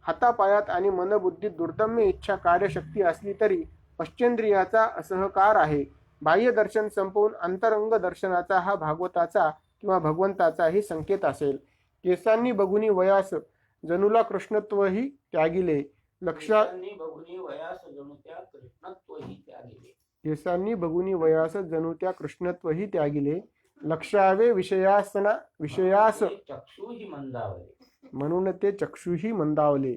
Speaker 1: हातापायात आणि मनबुद्धीत दुर्दम्य इच्छा कार्यशक्ती असली तरी पश्चेंद्रियाचा असहकार आहे. बाह्य दर्शन संपवून अंतरंग दर्शनाचा हा भागवताचा किंवा भगवंताचाही संकेत असेल. केसांनी बघुनी वयास जनुला कृष्णत्वही त्यागिले.
Speaker 3: केसांनी बघुनी वयास
Speaker 1: जणू त्या कृष्णत्वही त्यागिले. लक्षावे विषयास
Speaker 3: चक्षुही मंदावले.
Speaker 1: म्हणून ते चक्षुही मंदावले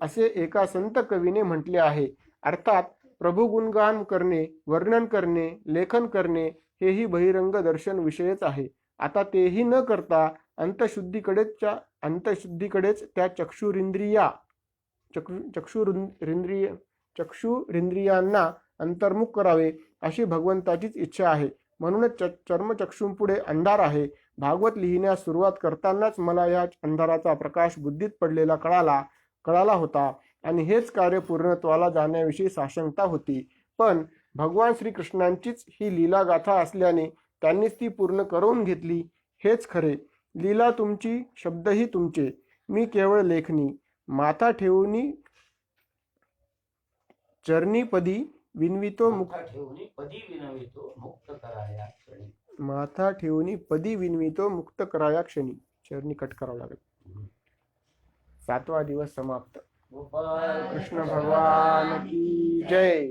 Speaker 1: असे एका संत कवीने म्हटले आहे. अर्थात प्रभू गुणगान करणे, वर्णन करणे, लेखन करणे हेही बहिरंग दर्शन विषयच आहे. आता तेही न करता अंतशुद्धीकडेच त्या चक्षुरिंद्रियांना अंतर्मुख करावे अशी भगवंताचीच इच्छा आहे. म्हणूनच चर्मचक्षुंपुढे अंधार आहे. भागवत लिहिण्यास सुरुवात करतानाच मला या अंधाराचा प्रकाश बुद्धीत पडलेला कळाला होता आणि हेच कार्य पूर्णत्वाला जाण्याविषयी साशंकता होती. पण भगवान श्रीकृष्णांचीच ही लीला गाथा असल्याने त्यांनीच ती पूर्ण करून घेतली हेच खरे. लीला तुमची, शब्दही तुमचे, मी केवळ लेखनी. माथा ठेवूनी चरणी पदी विनवितो
Speaker 3: माथा ठेवून पदी विनवितो मुक्त कराया क्षणी.
Speaker 1: माथा ठेवूनी पदी विनवितो मुक्त कराया क्षणी. चरणी कट करावं लागेल. 7वा दिवस समाप्त.
Speaker 3: गोपाल
Speaker 1: कृष्ण भगवान की जय.